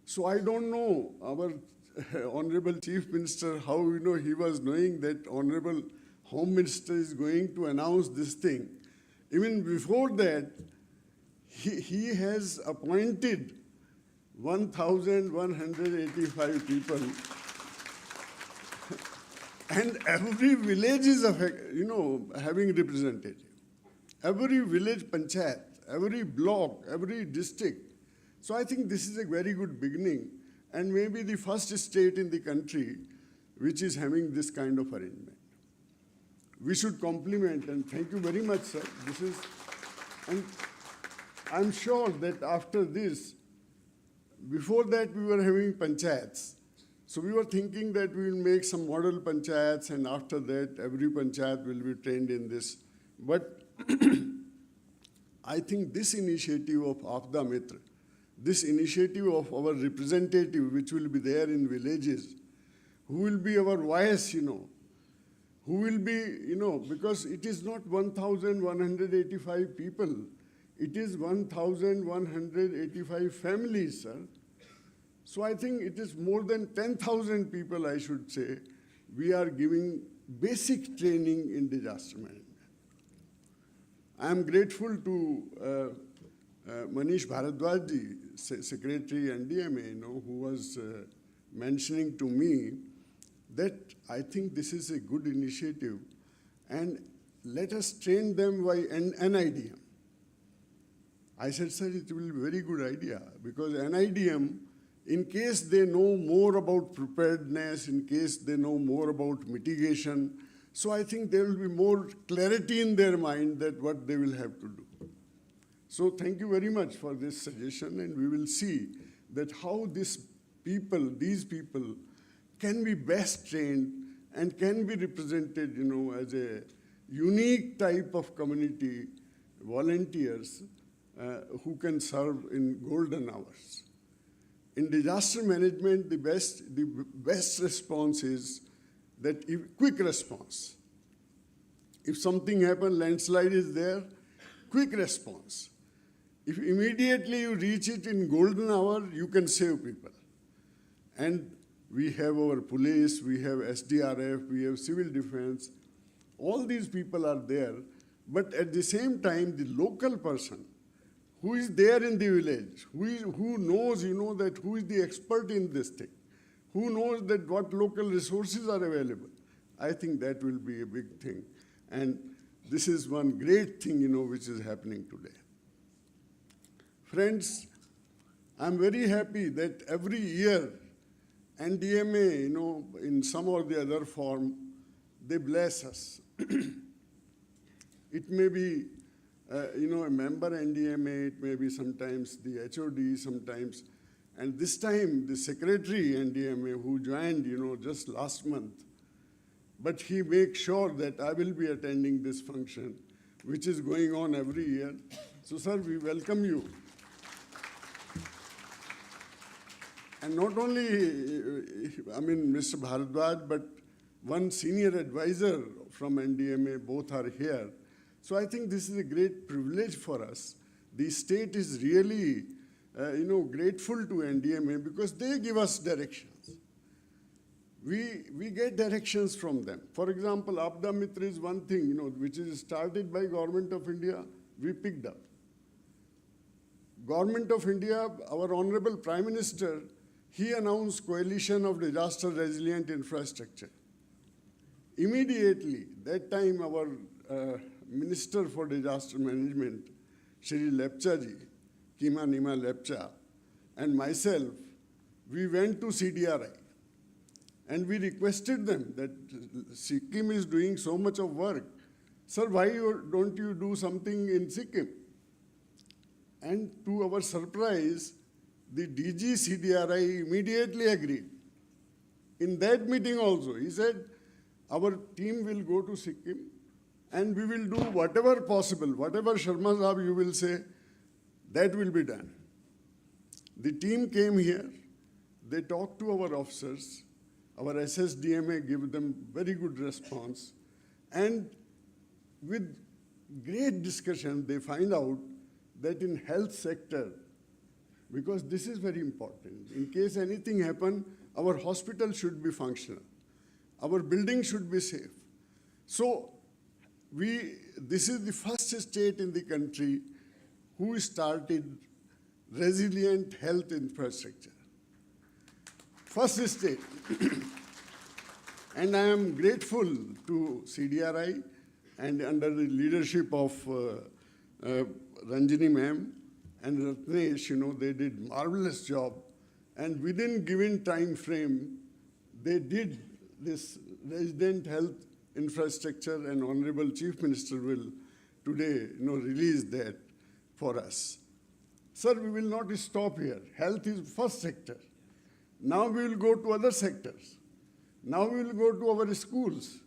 So I don't know our Honorable Chief Minister, how he was knowing that Honorable Home Minister is going to announce this thing. Even before that, he has appointed 1,185 people. And every village is, having representative. Every village panchayat, every block, every district. So I think this is a very good beginning, and maybe the first state in the country which is having this kind of arrangement. We should compliment, and thank you very much, sir. And I'm sure that after this, before that we were having panchayats, So we were thinking that we will make some model panchayats, and after that, every panchayat will be trained in this. But I think this initiative of Aapda Mitra, this initiative of our representative, which will be there in villages, who will be our voice, who will be, because it is not 1,185 people, it is 1,185 families, sir. So I think it is more than 10,000 people, I should say, we are giving basic training in disaster management. I am grateful to Manish Bharadwaj, Secretary NDMA, who was mentioning to me that I think this is a good initiative, and let us train them by NIDM. I said, sir, it will be a very good idea, because NIDM, in case they know more about preparedness, in case they know more about mitigation, so I think there will be more clarity in their mind that what they will have to do. So thank you very much for this suggestion, and we will see that how these people can be best trained and can be represented, as a unique type of community volunteers who can serve in golden hours. In disaster management, the best response is that quick response. If something happens, landslide is there, quick response. If immediately you reach it in golden hour, you can save people. And we have our police, we have SDRF, we have civil defense. All these people are there, but at the same time, the local person who is there in the village, who knows, that who is the expert in this thing, who knows that what local resources are available. I think that will be a big thing. And this is one great thing, which is happening today. Friends, I'm very happy that every year NDMA, in some or the other form, they bless us. It may be, a member NDMA, it may be sometimes the HOD, sometimes. And this time, the secretary NDMA, who joined, just last month, but he makes sure that I will be attending this function, which is going on every year. So, sir, we welcome you. And not only, Mr. Bharadwaj, but one senior advisor from NDMA, both are here. So I think this is a great privilege for us. The state is really, grateful to NDMA because they give us directions. We get directions from them. For example, Aapda Mitra is one thing, which is started by Government of India, we picked up. Government of India, our Honorable Prime Minister, he announced Coalition of Disaster Resilient Infrastructure. Immediately, that time our Minister for Disaster Management, Shri Lepcha ji, Kima Nima Lepcha, and myself, we went to CDRI and we requested them that Sikkim is doing so much of work. Sir, why don't you do something in Sikkim? And to our surprise, the DG CDRI immediately agreed. In that meeting also, he said, our team will go to Sikkim and we will do whatever possible, whatever Sharma Sahab you will say, that will be done. The team came here, they talked to our officers, our SSDMA gave them very good response, and with great discussion, they find out that in health sector, because this is very important, in case anything happen, our hospital should be functional, our building should be safe. So this is the first state in the country who started resilient health infrastructure. First state. And I am grateful to CDRI and under the leadership of Ranjini ma'am and Ratnesh, they did marvelous job. And within given time frame, they did this resident health infrastructure, and Honorable Chief Minister will today release that for us. Sir, we will not stop here. Health is first sector. Now we will go to other sectors. Now we will go to our schools,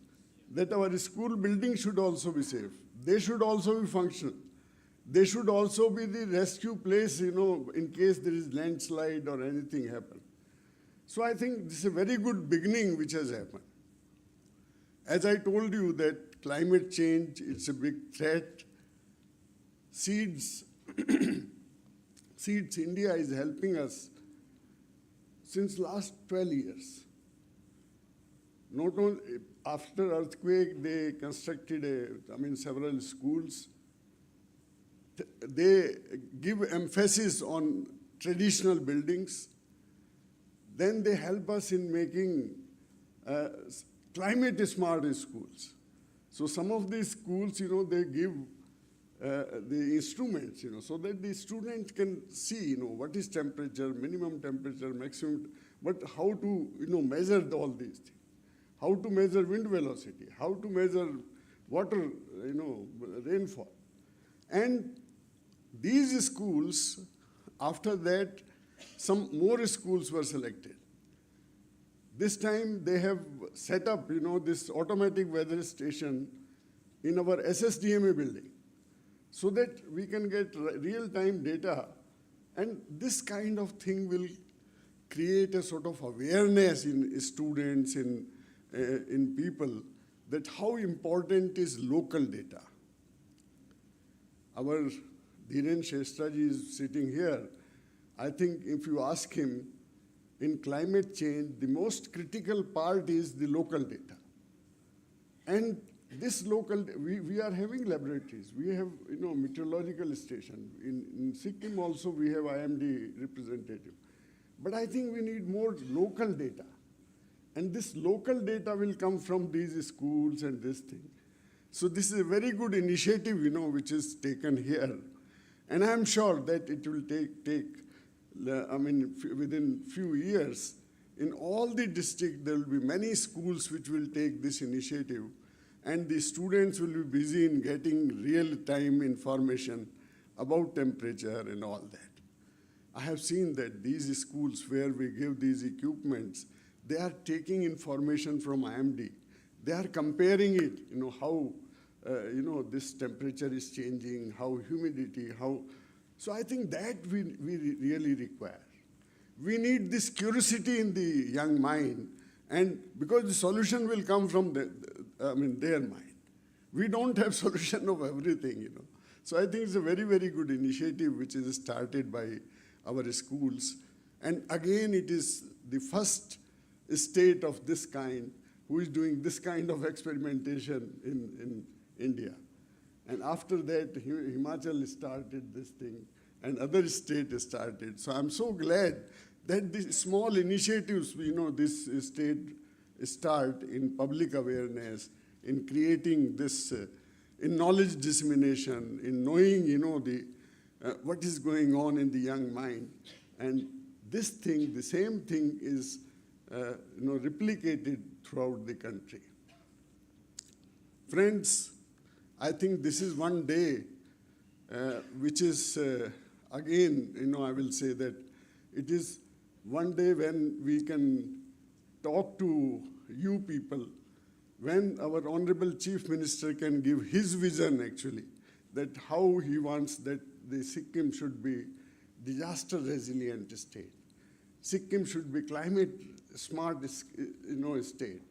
that our school buildings should also be safe. They should also be functional. They should also be the rescue place, in case there is landslide or anything happen. So I think this is a very good beginning which has happened. As I told you that climate change, it's a big threat. Seeds, Seeds India is helping us since last 12 years. Not only after earthquake, they constructed several schools. They give emphasis on traditional buildings. Then they help us in making climate smart schools. So some of these schools, they give the instruments, so that the student can see, what is temperature, minimum temperature, maximum, but how to, measure all these things. How to measure wind velocity, how to measure water, rainfall. And these schools, after that, some more schools were selected. This time they have set up, this automatic weather station in our SSDMA building so that we can get real-time data. And this kind of thing will create a sort of awareness in students, in people, that how important is local data. Our Dhiren Shrestraji is sitting here. I think if you ask him, in climate change, the most critical part is the local data. And this local, we are having laboratories. We have, meteorological station. In Sikkim also we have IMD representative. But I think we need more local data. And this local data will come from these schools and this thing. So this is a very good initiative, which is taken here. And I'm sure that it will within few years, in all the district, there will be many schools which will take this initiative, and the students will be busy in getting real-time information about temperature and all that. I have seen that these schools where we give these equipments, they are taking information from IMD. They are comparing it, how, this temperature is changing, how humidity, how. So I think that we really require. We need this curiosity in the young mind, and because the solution will come from their mind. We don't have solution of everything, So I think it's a very, very good initiative which is started by our schools. And again, it is the first state of this kind who is doing this kind of experimentation in India. And after that, Himachal started this thing, and other states started. So I'm so glad that these small initiatives, this state start in public awareness, in creating this, in knowledge dissemination, in knowing, what is going on in the young mind. And this thing, the same thing is, replicated throughout the country. Friends, I think this is one day which is, again, I will say that it is one day when we can talk to you people, when our Honorable Chief Minister can give his vision, actually, that how he wants that the Sikkim should be disaster resilient state. Sikkim should be climate smart, state.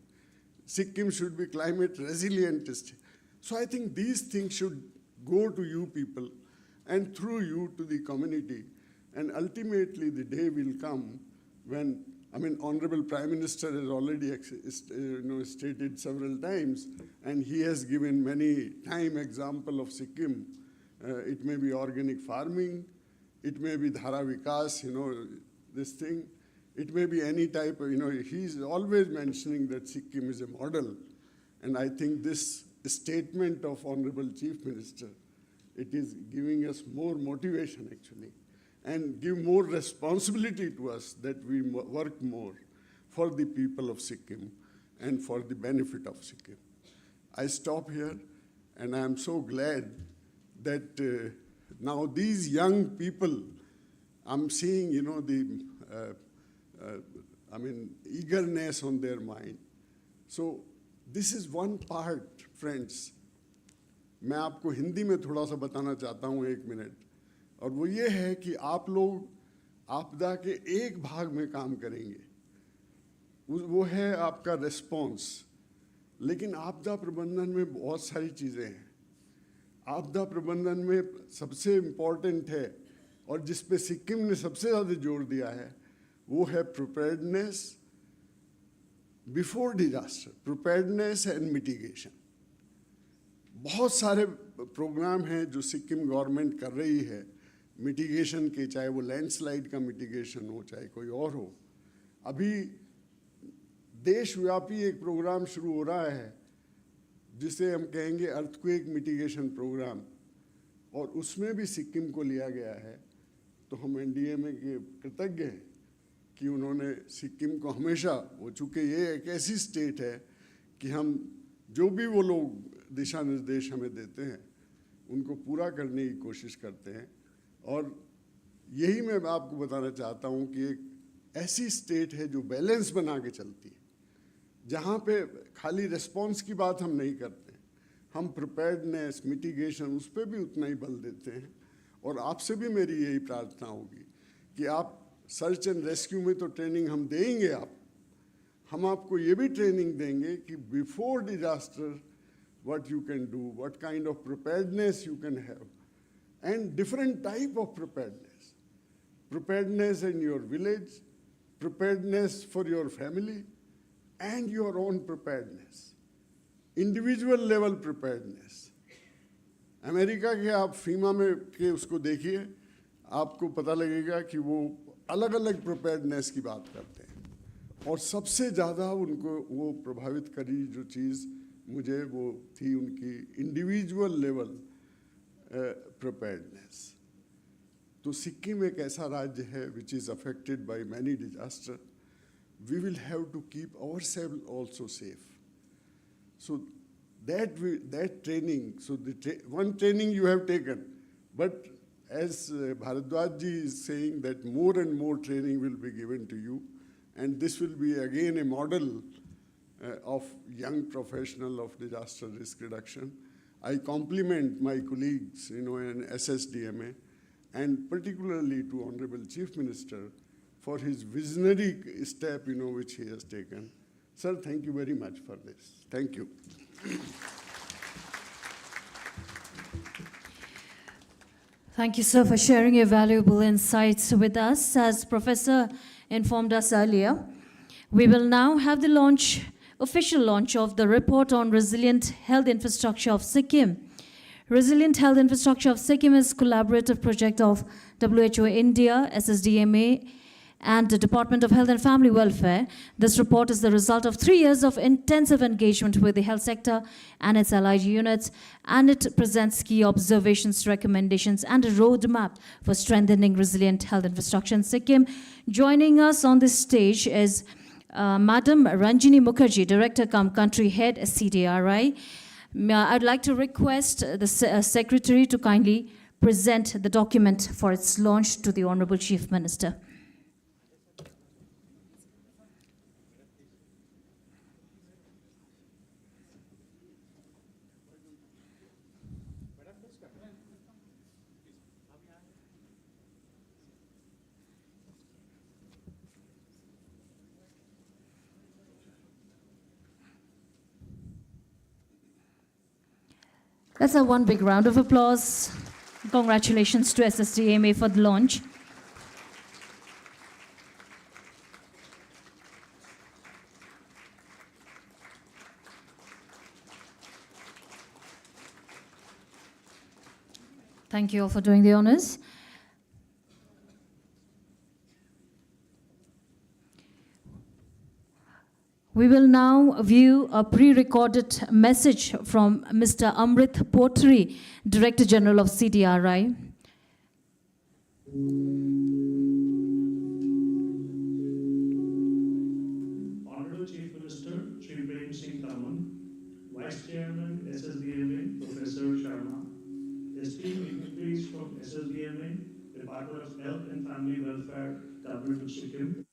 Sikkim should be climate resilient state. So I think these things should go to you people, and through you to the community. And ultimately, the day will come when, Honorable Prime Minister has already stated several times, and he has given many example of Sikkim. It may be organic farming, it may be Dhara Vikas, this thing. It may be any type of, he's always mentioning that Sikkim is a model. And I think this statement of Honorable Chief Minister, it is giving us more motivation, actually, and give more responsibility to us that we work more for the people of Sikkim and for the benefit of Sikkim. I stop here, and I am so glad that now these young people, I'm seeing, eagerness on their mind. So this is one part, friends. मैं आपको हिंदी में थोड़ा सा बताना चाहता हूँ 1 minute, और वो ये है कि आप लोग आपदा के एक भाग में काम करेंगे, वो है आपका रिस्पॉन्स। लेकिन आपदा प्रबंधन में बहुत सारी चीज़ें हैं। आपदा प्रबंधन में सबसे इम्पोर्टेंट है और जिस पे सिक्किम ने सबसे ज़्यादा जोर दिया है वो है preparedness before disaster, preparedness and mitigation. बहुत सारे प्रोग्राम हैं जो सिक्किम गवर्नमेंट कर रही है मिटिगेशन के, चाहे वो लैंडस्लाइड का मिटिगेशन हो चाहे कोई और हो। अभी देशव्यापी एक प्रोग्राम शुरू हो रहा है जिसे हम कहेंगे अर्थक्वेक मिटिगेशन प्रोग्राम, और उसमें भी सिक्किम को लिया गया है। तो हम एनडीएमए के कृतज्ञ हैं कि उन्होंने सिक्किम को हमेशा, वो चूँकि ये एक ऐसी स्टेट है कि हम जो भी वो लोग दिशा निर्देश हमें देते हैं उनको पूरा करने की कोशिश करते हैं। और यही मैं आपको बताना चाहता हूँ कि एक ऐसी स्टेट है जो बैलेंस बना के चलती है, जहाँ पे खाली रिस्पॉन्स की बात हम नहीं करते, हम प्रिपेयर्डनेस मिटिगेशन उस पर भी उतना ही बल देते हैं। और आपसे भी मेरी यही प्रार्थना होगी कि आप सर्च एंड रेस्क्यू में तो ट्रेनिंग हम देंगे, हम आपको ये भी ट्रेनिंग देंगे कि before disaster what you can do, what kind of preparedness you can have, and different type of preparedness. Preparedness in your village, preparedness for your family, and your own preparedness. Individual level preparedness. America के आप फीमा में के उसको देखिए, आपको पता लगेगा कि वो अलग अलग प्रिपेयर्डनेस की बात करते हैं, और सबसे ज़्यादा उनको वो प्रभावित करी जो चीज़ मुझे वो थी उनकी इंडिविजुअल लेवल प्रिपेयर्डनेस। तो सिक्किम एक ऐसा राज्य है which is affected by many disaster. We will have to keep ourselves also safe. So that training, so one training you have taken, but as Bharadwaj ji is saying that more and more training will be given to you, and this will be again a model of young professional of disaster risk reduction. I compliment my colleagues, in SSDMA, and particularly to Honorable Chief Minister for his visionary step, which he has taken. Sir, thank you very much for this. Thank you. Thank you, sir, for sharing your valuable insights with us. As Professor informed us earlier, we will now have the official launch of the report on Resilient Health Infrastructure of Sikkim. Resilient Health Infrastructure of Sikkim is a collaborative project of WHO India, SSDMA, and the Department of Health and Family Welfare. This report is the result of 3 years of intensive engagement with the health sector and its allied units, and it presents key observations, recommendations, and a roadmap for strengthening resilient health infrastructure in Sikkim. Joining us on this stage is Madam Ranjini Mukherjee, Director cum Country Head, CDRI. I'd like to request the Secretary to kindly present the document for its launch to the Honorable Chief Minister. Let's have one big round of applause. Congratulations to SSDMA for the launch. Thank you all for doing the honors. We will now view a pre-recorded message from Mr. Amrit Potri, Director General of CDRI. Honorable Chief Minister, Shri Prem Singh Taman, Vice Chairman, SSDMA, Professor Sharma, esteemed dignitaries from SSDMA, Department of Health and Family Welfare, Government of Sikkim,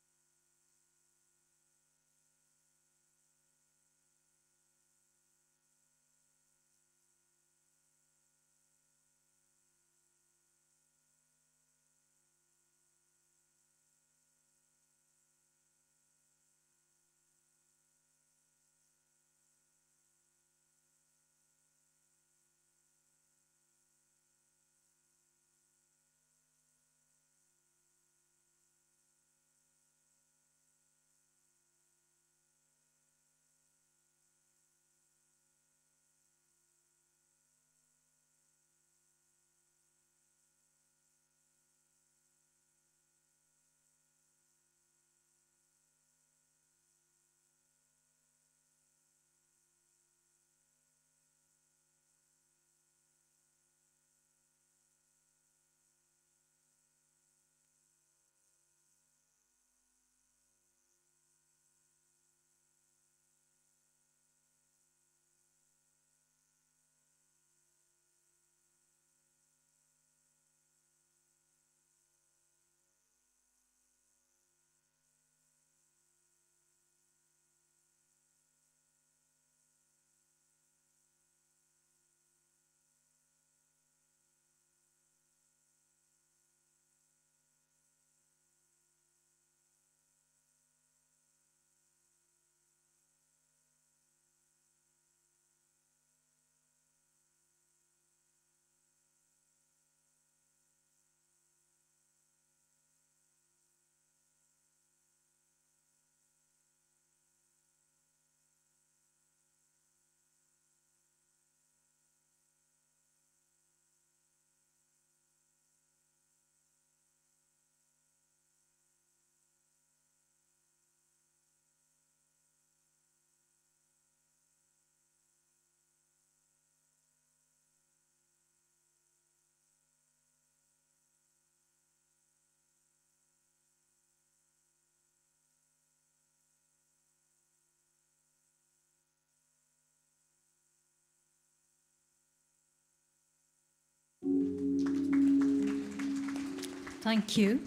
Thank you.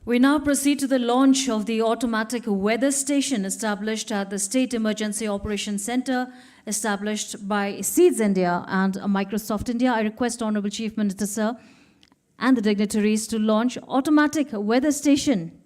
We now proceed to the launch of the automatic weather station established at the State Emergency Operations Center, established by Seeds India and Microsoft India. I request Honorable Chief Minister, sir, and the dignitaries to launch automatic weather station.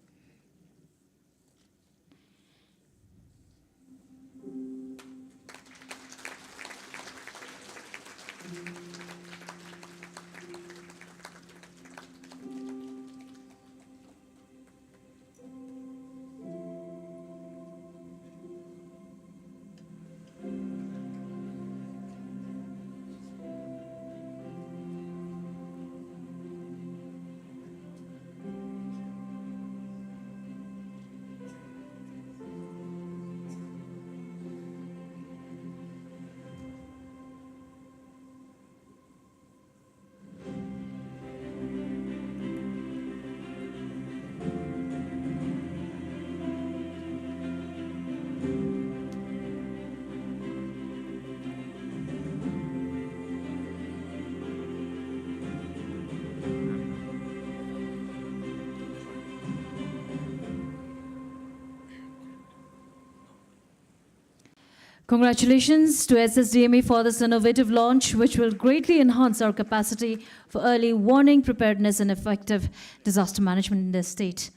Congratulations to SSDME for this innovative launch, which will greatly enhance our capacity for early warning, preparedness, and effective disaster management in the state.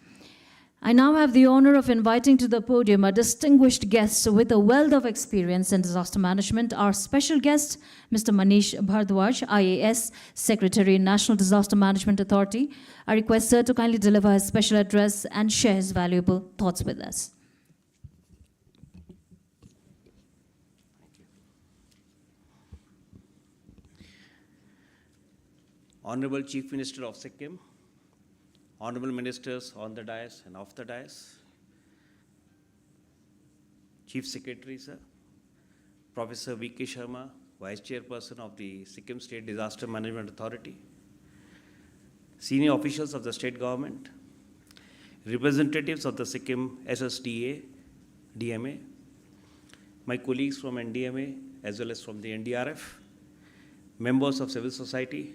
I now have the honor of inviting to the podium a distinguished guest with a wealth of experience in disaster management, our special guest, Mr. Manish Bhardwaj, IAS, Secretary, National Disaster Management Authority. I request sir to kindly deliver his special address and share his valuable thoughts with us. Honorable Chief Minister of Sikkim, Honorable Ministers on the dais and off the dais, Chief Secretary, sir, Professor V.K. Sharma, Vice Chairperson of the Sikkim State Disaster Management Authority, senior officials of the state government, representatives of the Sikkim SSDA, DMA, my colleagues from NDMA as well as from the NDRF, members of civil society,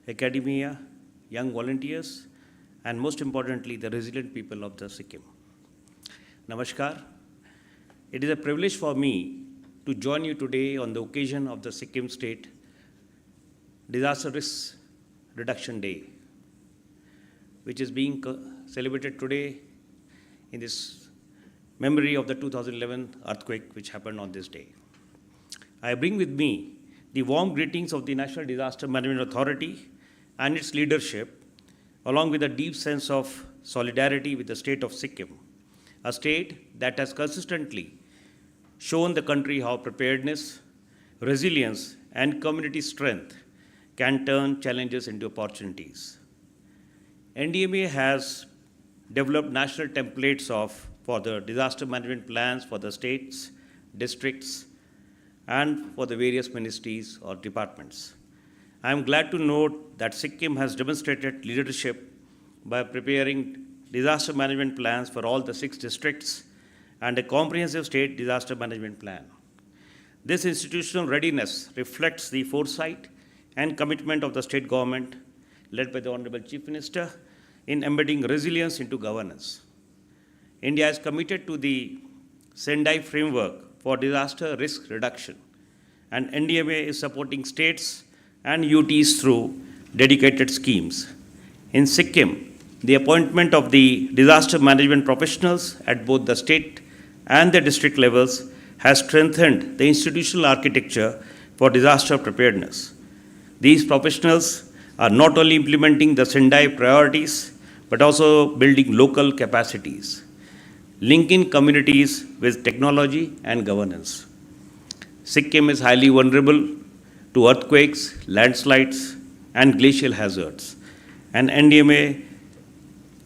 academia, young volunteers, and most importantly, the resilient people of the Sikkim. Namaskar. It is a privilege for me to join you today on the occasion of the Sikkim State Disaster Risk Reduction Day, which is being celebrated today in this memory of the 2011 earthquake which happened on this day. I bring with me the warm greetings of the National Disaster Management Authority and its leadership, along with a deep sense of solidarity with the state of Sikkim, a state that has consistently shown the country how preparedness, resilience, and community strength can turn challenges into opportunities. NDMA has developed national templates for the disaster management plans for the states, districts, and for the various ministries or departments. I am glad to note that Sikkim has demonstrated leadership by preparing disaster management plans for all the 6 districts and a comprehensive state disaster management plan. This institutional readiness reflects the foresight and commitment of the state government, led by the Honorable Chief Minister, in embedding resilience into governance. India is committed to the Sendai framework for disaster risk reduction, and NDMA is supporting states and UTs through dedicated schemes. In Sikkim, the appointment of the disaster management professionals at both the state and the district levels has strengthened the institutional architecture for disaster preparedness. These professionals are not only implementing the Sendai priorities, but also building local capacities, linking communities with technology and governance. Sikkim is highly vulnerable to earthquakes, landslides, and glacial hazards, and NDMA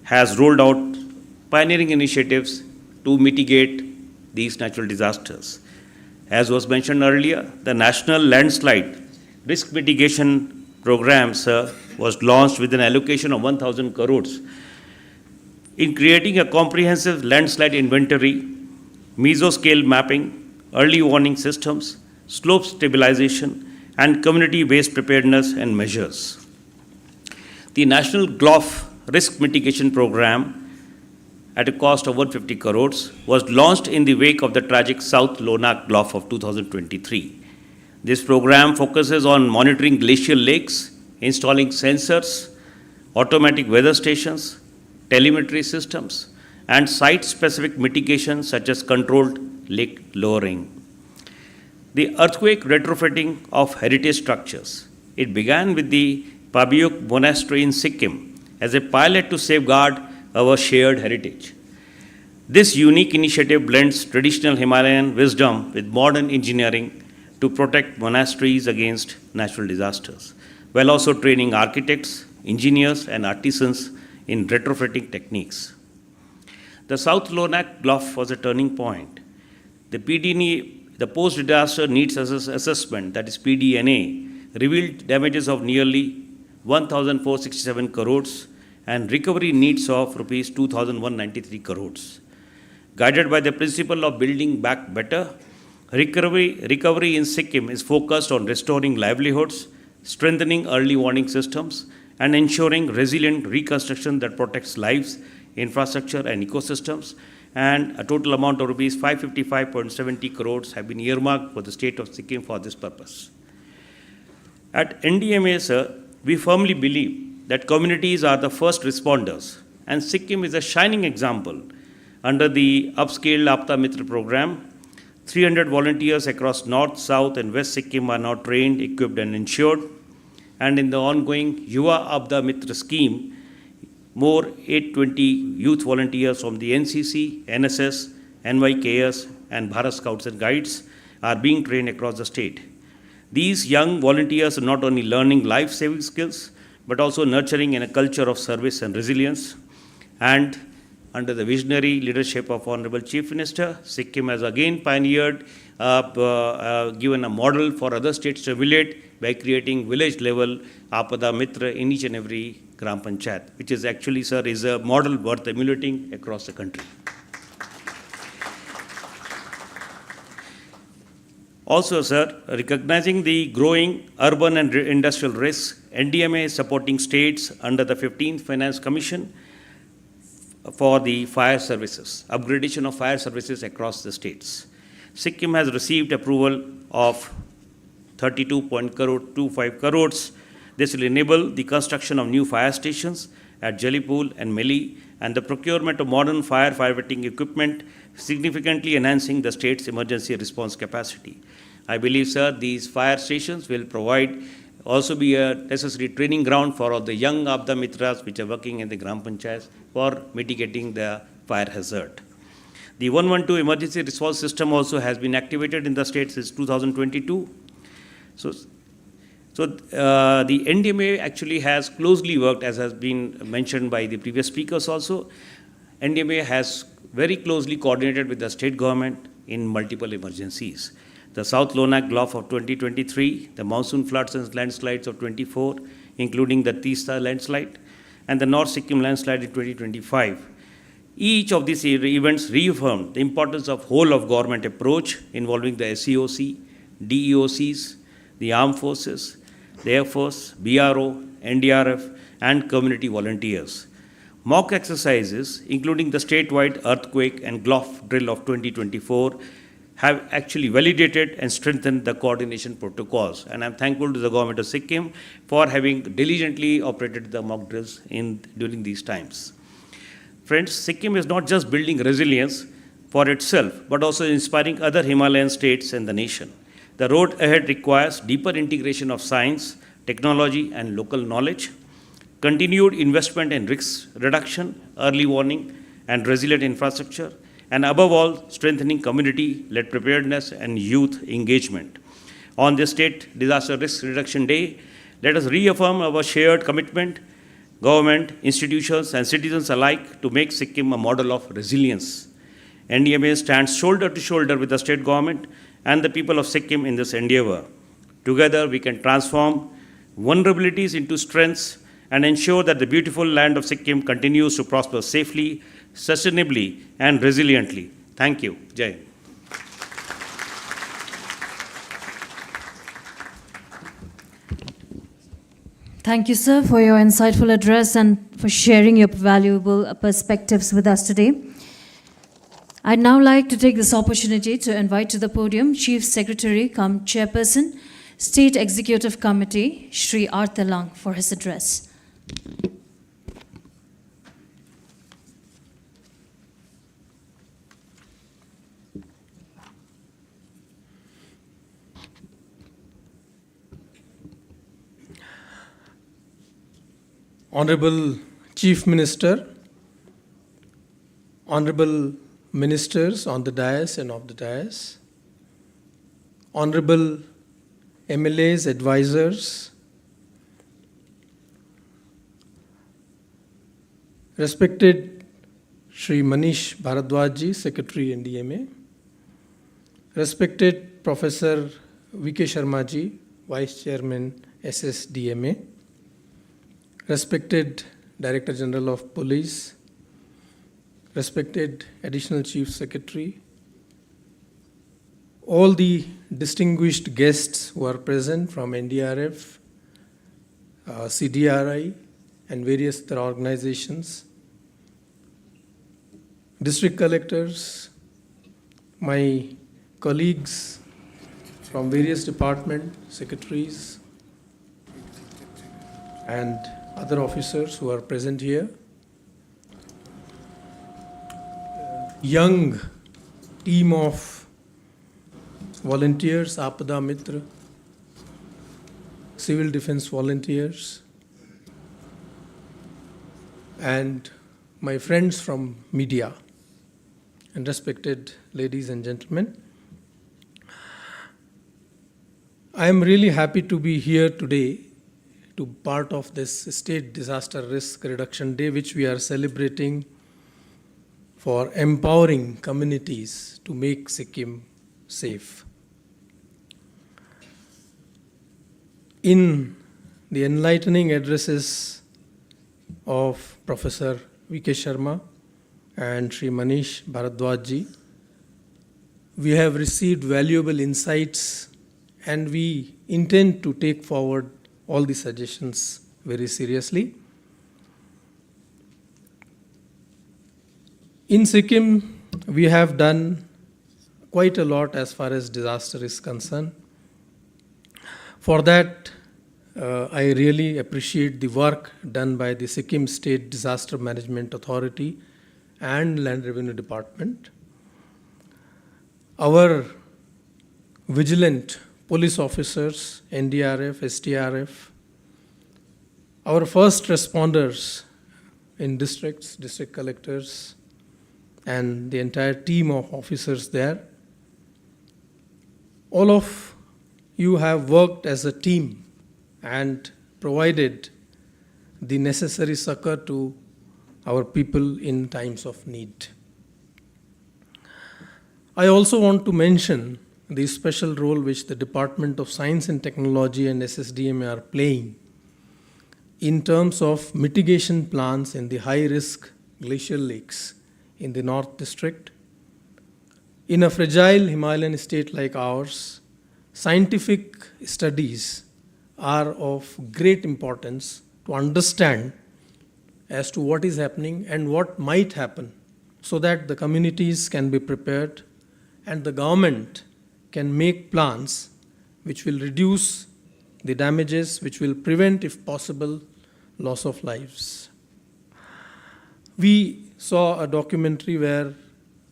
has rolled out pioneering initiatives to mitigate these natural disasters. As was mentioned earlier, the National Landslide Risk Mitigation Program, was launched with an allocation of 1,000 crores in creating a comprehensive landslide inventory, mesoscale mapping, early warning systems, slope stabilization, and community-based preparedness and measures. The National GLOF Risk Mitigation Program, at a cost of 150 crores, was launched in the wake of the tragic South Lonak GLOF of 2023. This program focuses on monitoring glacial lakes, installing sensors, automatic weather stations, telemetry systems, and site-specific mitigation such as controlled lake lowering. The earthquake retrofitting of heritage structures. It began with the Pabyuk Monastery in Sikkim as a pilot to safeguard our shared heritage. This unique initiative blends traditional Himalayan wisdom with modern engineering to protect monasteries against natural disasters, while also training architects, engineers, and artisans in retrofitting techniques. The South Lonak GLOF was a turning point. The PDNA, the Post-Disaster Needs Assessment, that is PDNA, revealed damages of nearly 1,467 crores and recovery needs of rupees 2,193 crores. Guided by the principle of building back better, recovery in Sikkim is focused on restoring livelihoods, strengthening early warning systems, and ensuring resilient reconstruction that protects lives, infrastructure, and ecosystems. And a total amount of rupees 555.70 crores have been earmarked for the state of Sikkim for this purpose. At NDMA, sir, we firmly believe that communities are the first responders, and Sikkim is a shining example. Under the upscaled Aapda Mitra program, 300 volunteers across North, South, and West Sikkim are now trained, equipped, and insured. And in the ongoing Yuva Aapda Mitra scheme, more 820 youth volunteers from the NCC, NSS, NYKS, and Bharat Scouts and Guides are being trained across the state. These young volunteers are not only learning life-saving skills, but also nurturing in a culture of service and resilience. And under the visionary leadership of Honorable Chief Minister, Sikkim has again pioneered, given a model for other states to emulate by creating village-level Apada Mitra in each and every Gram Panchayat, which is actually, sir, is a model worth emulating across the country. Also, sir, recognizing the growing urban and industrial risks, NDMA is supporting states under the 15th Finance Commission for the fire services, upgradation of fire services across the states. Sikkim has received approval of 32.25 crores. This will enable the construction of new fire stations at Jalipul and Meli and the procurement of modern firefighting equipment, significantly enhancing the state's emergency response capacity. I believe, sir, these fire stations will also be a necessary training ground for all the young Aapda Mitras which are working in the Gram Panchayats for mitigating the fire hazard. The 112 emergency response system also has been activated in the state since 2022. So the NDMA actually has closely worked, as has been mentioned by the previous speakers also. NDMA has very closely coordinated with the state government in multiple emergencies. The South Lonak GLOF of 2023, the monsoon floods and landslides of 24, including the Tista landslide, and the North Sikkim landslide in 2025. Each of these events reaffirmed the importance of whole-of-government approach involving the SEOC, DEOCs, the armed forces, the Air Force, BRO, NDRF, and community volunteers. Mock exercises, including the statewide earthquake and GLOF drill of 2024, have actually validated and strengthened the coordination protocols. And I'm thankful to the government of Sikkim for having diligently operated the mock drills during these times. Friends, Sikkim is not just building resilience for itself, but also inspiring other Himalayan states and the nation. The road ahead requires deeper integration of science, technology, and local knowledge, continued investment in risk reduction, early warning, and resilient infrastructure, and above all, strengthening community-led preparedness and youth engagement. On this State Disaster Risk Reduction Day, let us reaffirm our shared commitment, government, institutions, and citizens alike, to make Sikkim a model of resilience. NDMA stands shoulder to shoulder with the state government and the people of Sikkim in this endeavor. Together, we can transform vulnerabilities into strengths and ensure that the beautiful land of Sikkim continues to prosper safely, sustainably, and resiliently. Thank you. Jai Hind. Thank you, sir, for your insightful address and for sharing your valuable perspectives with us today. I'd now like to take this opportunity to invite to the podium Chief Secretary cum Chairperson, State Executive Committee, Shri R. Telang, for his address. Honorable Chief Minister, Honorable Ministers on the dais and off the dais, Honorable MLAs, advisors, respected Shri Manish Bharadwaj, Secretary NDMA, respected Professor V.K. Sharma ji, Vice Chairman SSDMA, respected Director General of Police, respected Additional Chief Secretary, all the distinguished guests who are present from NDRF, CDRI, and various other organizations, district collectors, my colleagues from various departments, secretaries, and other officers who are present here, young team of volunteers, Apada Mitra, civil defense volunteers, and my friends from media, and respected ladies and gentlemen. I am really happy to be here today to part of this State Disaster Risk Reduction Day, which we are celebrating for empowering communities to make Sikkim safe. In the enlightening addresses of Professor V.K. Sharma and Shri Manish Bharadwaj ji, we have received valuable insights and we intend to take forward all the suggestions very seriously. In Sikkim, we have done quite a lot as far as disaster is concerned. For that, I really appreciate the work done by the Sikkim State Disaster Management Authority and Land Revenue Department. Our vigilant police officers, NDRF, STRF, our first responders in districts, district collectors, and the entire team of officers there. All of you have worked as a team and provided the necessary succor to our people in times of need. I also want to mention the special role which the Department of Science and Technology and SSDMA are playing in terms of mitigation plans in the high-risk glacial lakes in the North District. In a fragile Himalayan state like ours, scientific studies are of great importance to understand as to what is happening and what might happen so that the communities can be prepared and the government can make plans which will reduce the damages, which will prevent, if possible, loss of lives. We saw a documentary where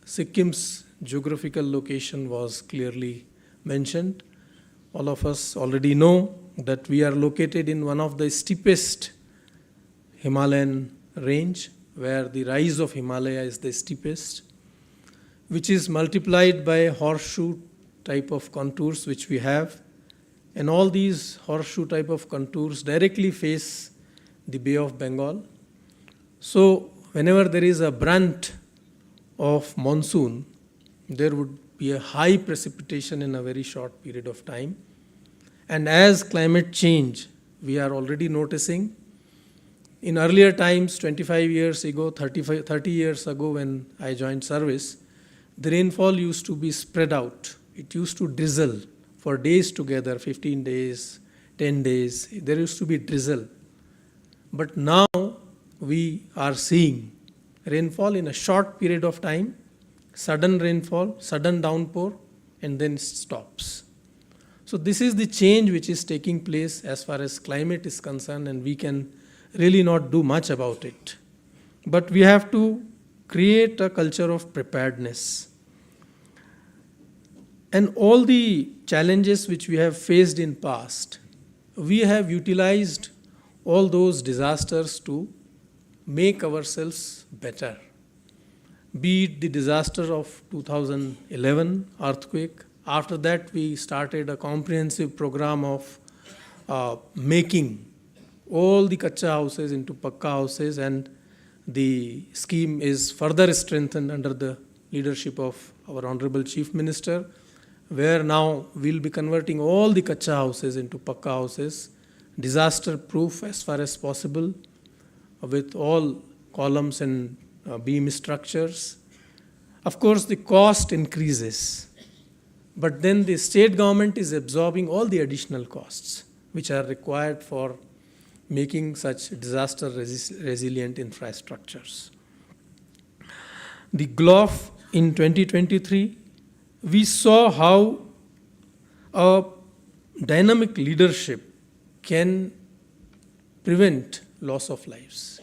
Sikkim's geographical location was clearly mentioned. All of us already know that we are located in one of the steepest Himalayan range, where the rise of Himalaya is the steepest, which is multiplied by horseshoe type of contours which we have. And all these horseshoe type of contours directly face the Bay of Bengal. So whenever there is a brunt of monsoon, there would be a high precipitation in a very short period of time. And as climate change, we are already noticing, in earlier times, 25 years ago, 30 years ago when I joined service, the rainfall used to be spread out. It used to drizzle for days together, 15 days, 10 days. There used to be drizzle. But now we are seeing rainfall in a short period of time, sudden rainfall, sudden downpour, and then stops. So this is the change which is taking place as far as climate is concerned, and we can really not do much about it. But we have to create a culture of preparedness. And all the challenges which we have faced in past, we have utilized all those disasters to make ourselves better. Be it the disaster of 2011 earthquake. After that, we started a comprehensive program of making all the kacha houses into pakka houses, and the scheme is further strengthened under the leadership of our Honorable Chief Minister, where now we'll be converting all the kacha houses into pakka houses, disaster proof as far as possible, with all columns and beam structures. Of course, the cost increases, but then the state government is absorbing all the additional costs which are required for making such disaster resilient infrastructures. The GLOF in 2023, we saw how a dynamic leadership can prevent loss of lives.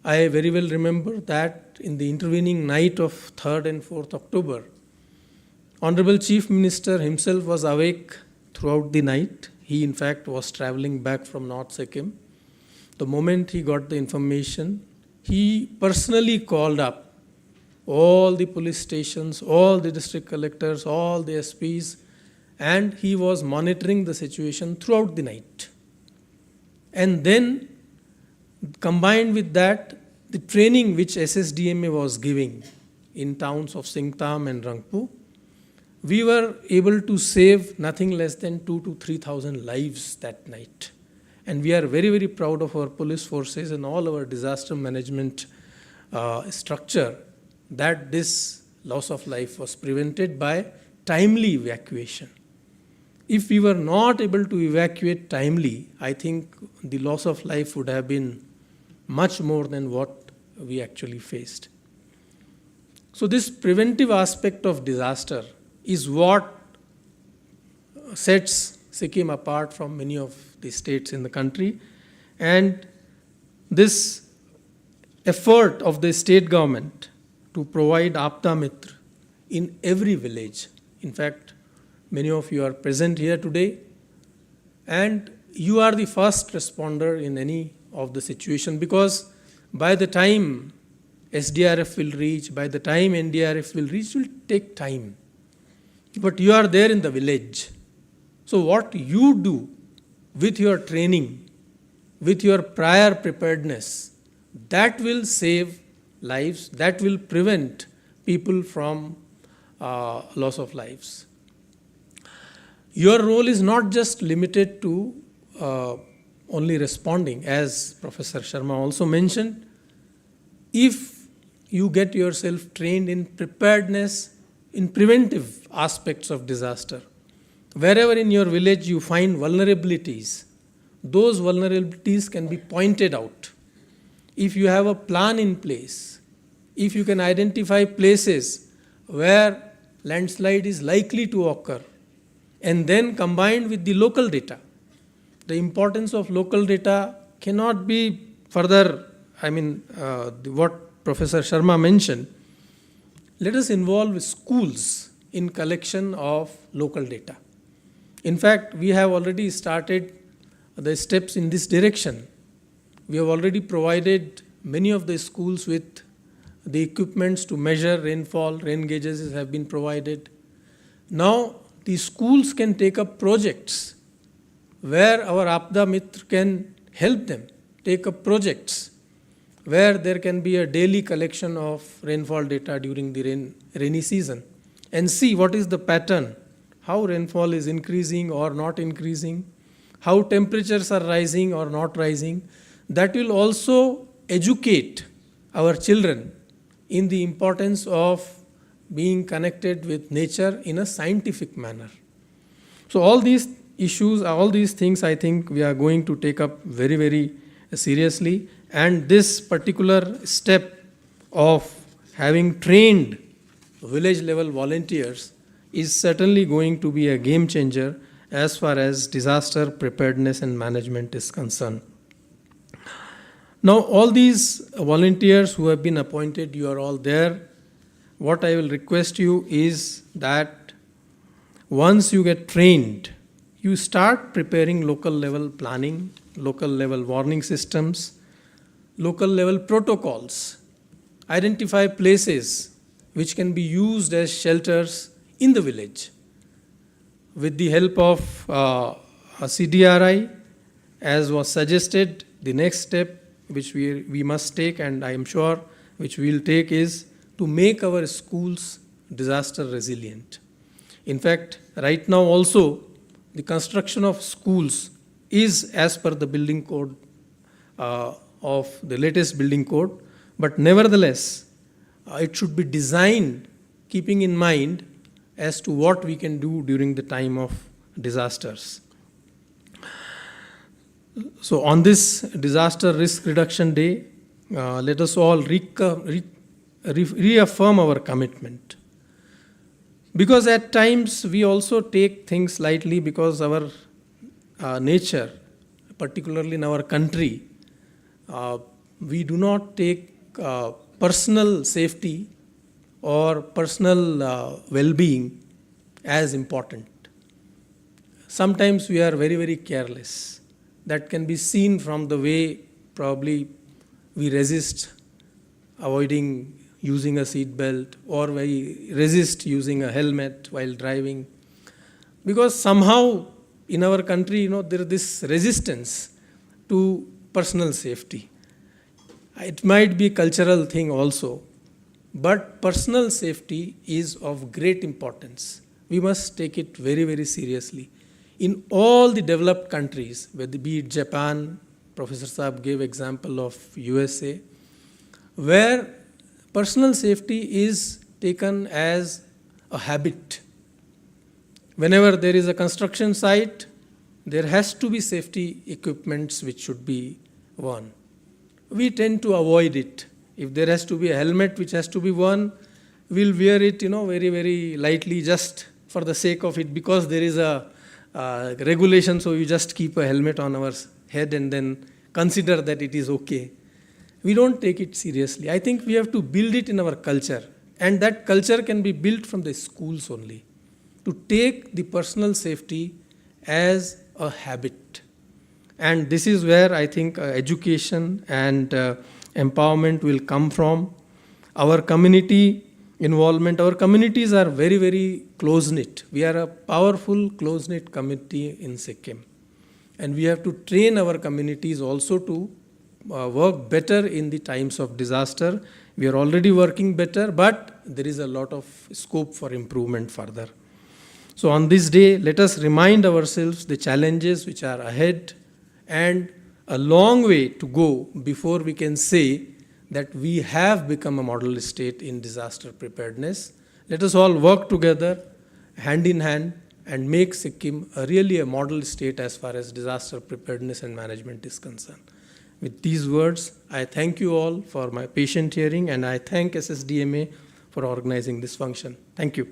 I very well remember that in the intervening night of 3rd and 4th October, Honorable Chief Minister himself was awake throughout the night. He, in fact, was traveling back from North Sikkim. The moment he got the information, he personally called up all the police stations, all the district collectors, all the SPs, and he was monitoring the situation throughout the night. And then, combined with that, the training which SSDMA was giving in towns of Singtam and Rangpo, we were able to save nothing less than 2,000 to 3,000 lives that night. And we are very, very proud of our police forces and all our disaster management structure that this loss of life was prevented by timely evacuation. If we were not able to evacuate timely, I think the loss of life would have been much more than what we actually faced. So this preventive aspect of disaster is what sets Sikkim apart from many of the states in the country. And this effort of the state government to provide Aapda Mitra in every village, in fact, many of you are present here today, and you are the first responder in any of the situation, because by the time SDRF will reach, by the time NDRF will reach, it will take time. But you are there in the village. So what you do with your training, with your prior preparedness, that will save lives, that will prevent people from loss of lives. Your role is not just limited to only responding, as Professor Sharma also mentioned. If you get yourself trained in preparedness, in preventive aspects of disaster, wherever in your village you find vulnerabilities, those vulnerabilities can be pointed out. If you have a plan in place, if you can identify places where landslide is likely to occur, and then combined with the local data, the importance of local data cannot be further, what Professor Sharma mentioned. Let us involve schools in collection of local data. In fact, we have already started the steps in this direction. We have already provided many of the schools with the equipments to measure rainfall, rain gauges have been provided. Now, the schools can take up projects where our Aapda Mitra can help them take up projects where there can be a daily collection of rainfall data during the rainy season and see what is the pattern, how rainfall is increasing or not increasing, how temperatures are rising or not rising. That will also educate our children in the importance of being connected with nature in a scientific manner. So all these issues, all these things, I think we are going to take up very, very seriously. And this particular step of having trained village level volunteers is certainly going to be a game changer as far as disaster preparedness and management is concerned. Now, all these volunteers who have been appointed, you are all there. What I will request you is that once you get trained, you start preparing local level planning, local level warning systems, local level protocols. Identify places which can be used as shelters in the village. With the help of a CDRI, as was suggested, the next step which we must take, and I am sure which we will take, is to make our schools disaster resilient. In fact, right now also, the construction of schools is as per the building code of the latest building code, but nevertheless, it should be designed keeping in mind as to what we can do during the time of disasters. So on this Disaster Risk Reduction Day, let us all reaffirm our commitment. Because at times we also take things lightly because our nature, particularly in our country, we do not take personal safety or personal well-being as important. Sometimes we are very, very careless. That can be seen from the way probably we resist avoiding using a seat belt, or we resist using a helmet while driving. Because somehow in our country, there is this resistance to personal safety. It might be a cultural thing also, but personal safety is of great importance. We must take it very, very seriously. In all the developed countries, whether be it Japan, Professor Saab gave example of USA, where personal safety is taken as a habit. Whenever there is a construction site, there has to be safety equipments which should be worn. We tend to avoid it. If there has to be a helmet which has to be worn, we'll wear it, very, very lightly just for the sake of it, because there is a regulation, so you just keep a helmet on our head and then consider that it is okay. We don't take it seriously. I think we have to build it in our culture, and that culture can be built from the schools only, to take the personal safety as a habit. And this is where I think education and empowerment will come from. Our community involvement, our communities are very, very close-knit. We are a powerful, close-knit community in Sikkim. And we have to train our communities also to work better in the times of disaster. We are already working better, but there is a lot of scope for improvement further. So on this day, let us remind ourselves the challenges which are ahead and a long way to go before we can say that we have become a model state in disaster preparedness. Let us all work together, hand in hand, and make Sikkim really a model state as far as disaster preparedness and management is concerned. With these words, I thank you all for my patient hearing, and I thank SSDMA for organizing this function. Thank you.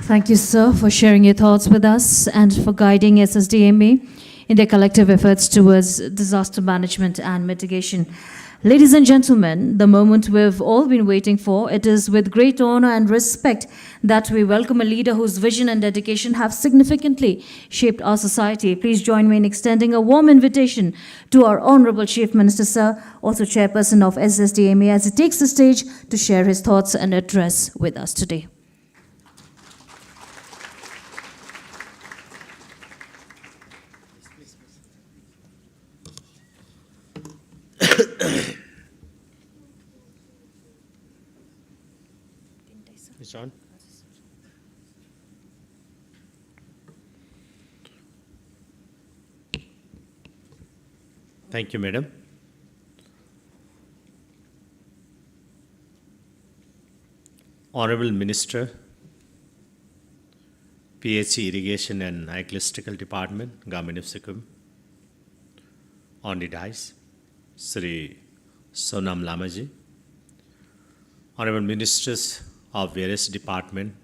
Thank you, sir, for sharing your thoughts with us and for guiding SSDMA in their collective efforts towards disaster management and mitigation. Ladies and gentlemen, the moment we've all been waiting for, it is with great honor and respect that we welcome a leader whose vision and dedication have significantly shaped our society. Please join me in extending a warm invitation to our Honorable Chief Minister, sir, also Chairperson of SSDMA, as he takes the stage to share his thoughts and address with us today. It's on. Thank you, Madam. Honorable Minister, PHE Irrigation and Agricultural Department, Government of Sikkim. On the dais, Sri Sonam Lamaji, Honorable Ministers of various departments,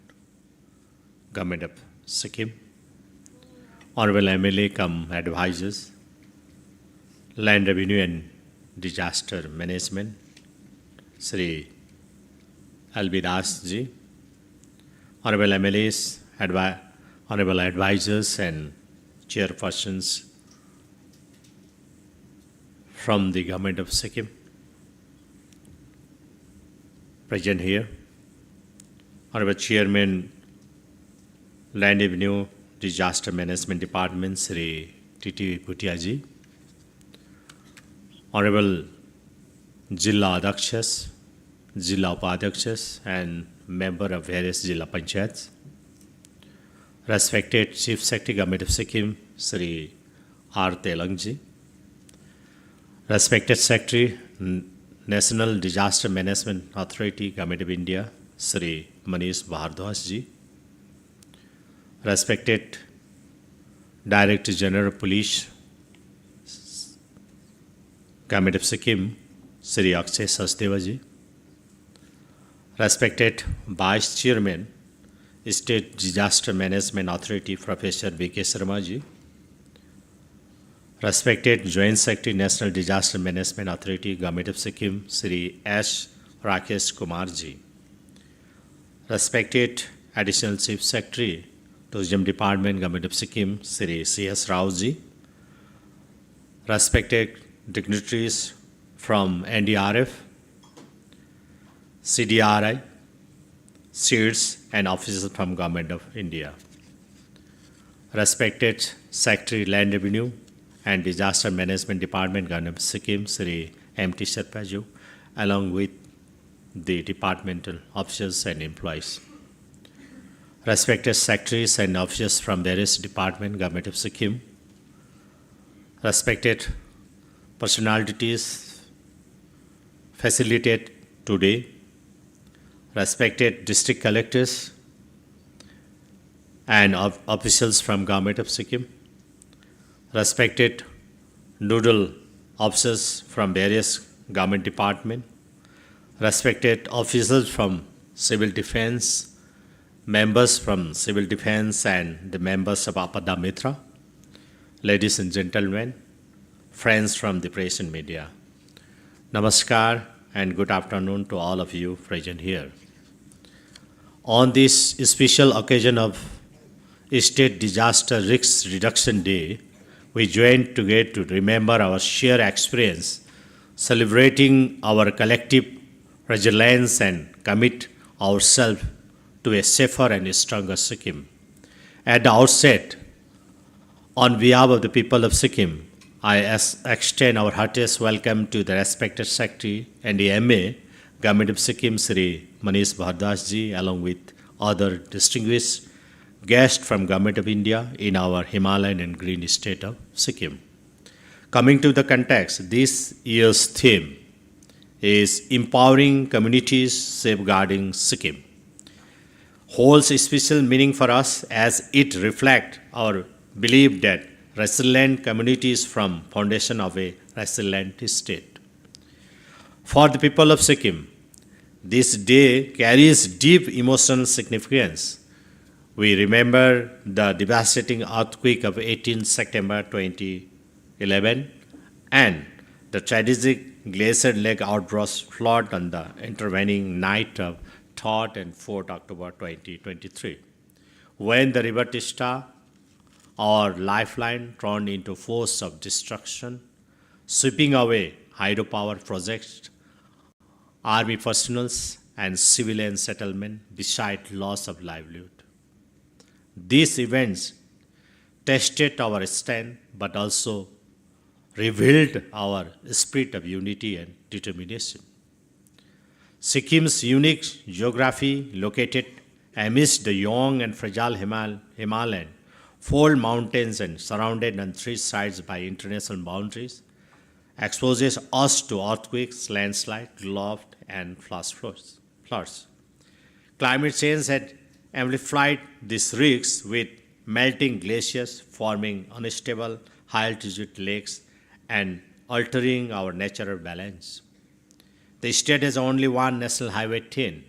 Government of Sikkim, Honorable MLA cum advisors, Land Revenue and Disaster Management, Sri L.B. Das ji, Honorable MLAs, Honorable advisors and chairpersons from the Government of Sikkim, present here, Honorable Chairman, Land Revenue Disaster Management Department, Sri T.T. Bhutia ji, Honorable Jilla Adakshas, Jilla Upadhyakshas, and member of various Jilla Panchayats, respected Chief Secretary, Government of Sikkim, Sri R. Telang ji, respected Secretary, National Disaster Management Authority, Government of India, Sri Manish Bhardwaj ji, respected Director General of Police, Government of Sikkim, Sri Akshay Sachdeva ji, respected Vice Chairman, State Disaster Management Authority, Professor V.K. Sharma ji, respected Joint Secretary, National Disaster Management Authority, Government of Sikkim, Sri S. Rakesh Kumar ji, respected Additional Chief Secretary, Tourism Department, Government of Sikkim, Sri C.S. Rao ji, respected dignitaries from NDRF, CDRI, SEEDS, and officers from Government of India, respected Secretary, Land Revenue and Disaster Management Department, Government of Sikkim, Sri M.T. Sherpa ji, along with the departmental officers and employees, respected secretaries and officers from various departments, Government of Sikkim, respected personalities facilitated today, respected district collectors and officials from Government of Sikkim, respected nodal officers from various government departments, respected officers from civil defense, members from civil defense and the members of Apada Mitra, ladies and gentlemen, friends from the press and media. Namaskar and good afternoon to all of you present here. On this special occasion of State Disaster Risk Reduction Day, we join together to remember our shared experience, celebrating our collective resilience and commit ourselves to a safer and stronger Sikkim. At the outset, on behalf of the people of Sikkim, I extend our heartiest welcome to the respected Secretary and the MA, Government of Sikkim, Sri Manish Bhardwaj ji, along with other distinguished guests from Government of India in our Himalayan and green state of Sikkim. Coming to the context, this year's theme is Empowering Communities, Safeguarding Sikkim. Holds a special meaning for us as it reflects our belief that resilient communities from foundation of a resilient state. For the people of Sikkim, this day carries deep emotional significance. We remember the devastating earthquake of 18 September 2011 and the tragic Glacier Lake outburst flood on the intervening night of 3rd and 4th October 2023, when the River Tista, our lifeline, turned into force of destruction, sweeping away hydropower projects, army personnel, and civilian settlement, beside loss of livelihood. These events tested our strength, but also revealed our spirit of unity and determination. Sikkim's unique geography, located amidst the young and fragile Himalayan fold mountains and surrounded on three sides by international boundaries, exposes us to earthquakes, landslides, drought, and flash floods. Climate change had amplified these risks with melting glaciers, forming unstable high-altitude lakes, and altering our natural balance. The state has only one National Highway 10,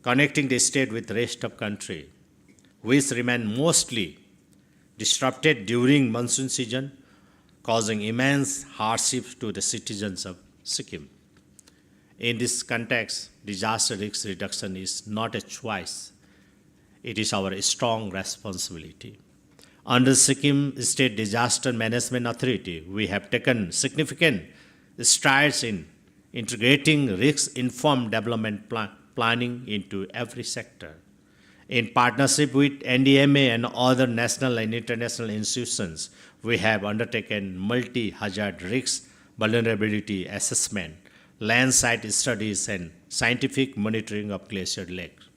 connecting the state with the rest of country, which remain mostly disrupted during monsoon season, causing immense hardships to the citizens of Sikkim. In this context, disaster risk reduction is not a choice. It is our strong responsibility. Under Sikkim State Disaster Management Authority, we have taken significant strides in integrating risk-informed development planning into every sector. In partnership with NDMA and other national and international institutions, we have undertaken multi-hazard risk vulnerability assessment, landside studies, and scientific monitoring of glacier lakes.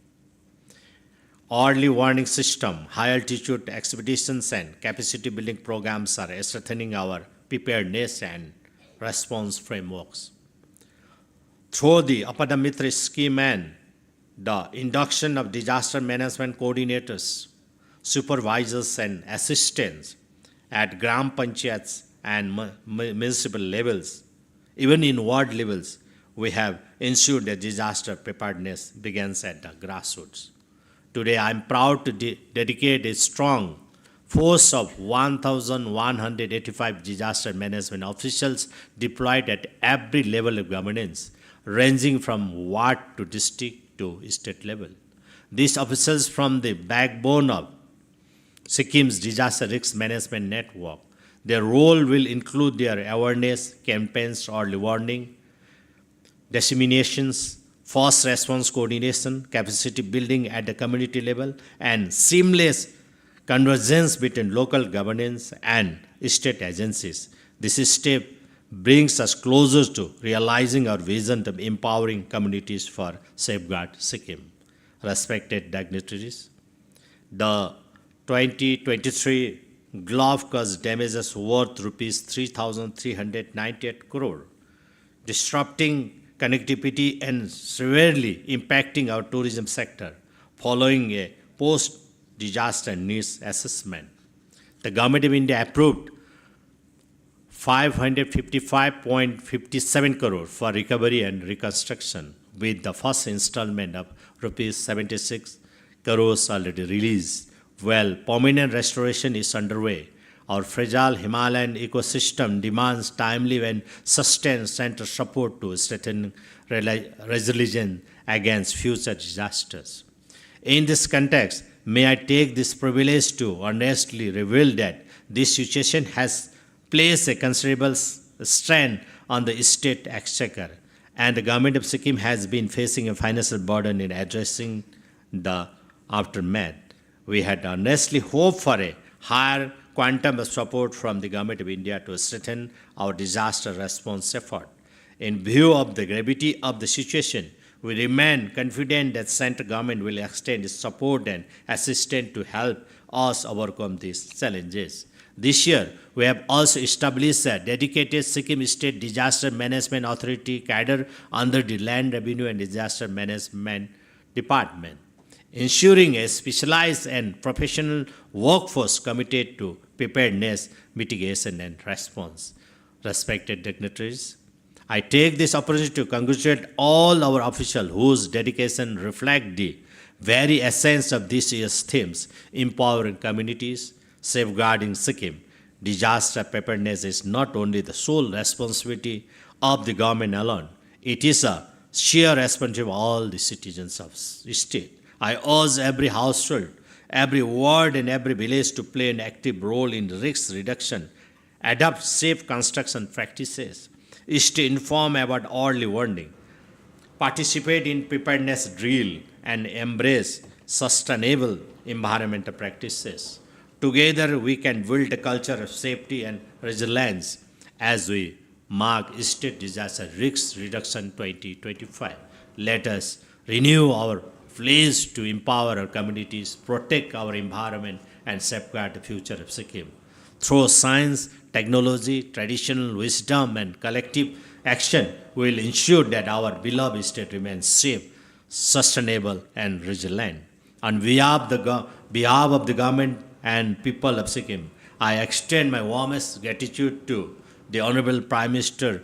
Early warning system, high-altitude expeditions, and capacity building programs are strengthening our preparedness and response frameworks. Through the Apada Mitra scheme and the induction of disaster management coordinators, supervisors, and assistants at Gram Panchayats and municipal levels, even in ward levels, we have ensured that disaster preparedness begins at the grassroots. Today, I am proud to dedicate a strong force of 1,185 disaster management officials deployed at every level of governance, ranging from ward to district to state level. These officials form the backbone of Sikkim's disaster risk management network. Their role will include their awareness campaigns, early warning, disseminations, fast response coordination, capacity building at the community level, and seamless convergence between local governance and state agencies. This step brings us closer to realizing our vision of empowering communities for Safeguard Sikkim. Respected dignitaries, the 2023 glove caused damages worth rupees 3,398 crore, disrupting connectivity and severely impacting our tourism sector following a post-disaster needs assessment. The Government of India approved 555.57 crore for recovery and reconstruction, with the first installment of rupees 76 crores already released. While permanent restoration is underway, our fragile Himalayan ecosystem demands timely and sustained central support to strengthen resilience against future disasters. In this context, may I take this privilege to earnestly reveal that this situation has placed a considerable strain on the state exchequer, and the Government of Sikkim has been facing a financial burden in addressing the aftermath. We had earnestly hoped for a higher quantum of support from the Government of India to strengthen our disaster response effort. In view of the gravity of the situation, we remain confident that central government will extend its support and assistance to help us overcome these challenges. This year, we have also established a dedicated Sikkim State Disaster Management Authority cadre under the Land Revenue and Disaster Management Department, ensuring a specialized and professional workforce committed to preparedness, mitigation, and response. Respected dignitaries, I take this opportunity to congratulate all our officials whose dedication reflects the very essence of this year's themes: empowering communities, safeguarding Sikkim. Disaster preparedness is not only the sole responsibility of the government alone, it is a sheer responsibility of all the citizens of the state. I urge every household, every ward, and every village to play an active role in risk reduction, adopt safe construction practices, stay informed about early warning, participate in preparedness drill, and embrace sustainable environmental practices. Together, we can build a culture of safety and resilience as we mark State Disaster Risk Reduction 2025. Let us renew our pledge to empower our communities, protect our environment, and safeguard the future of Sikkim. Through science, technology, traditional wisdom, and collective action, we will ensure that our beloved state remains safe, sustainable, and resilient. On behalf of the government and people of Sikkim, I extend my warmest gratitude to the Honorable Prime Minister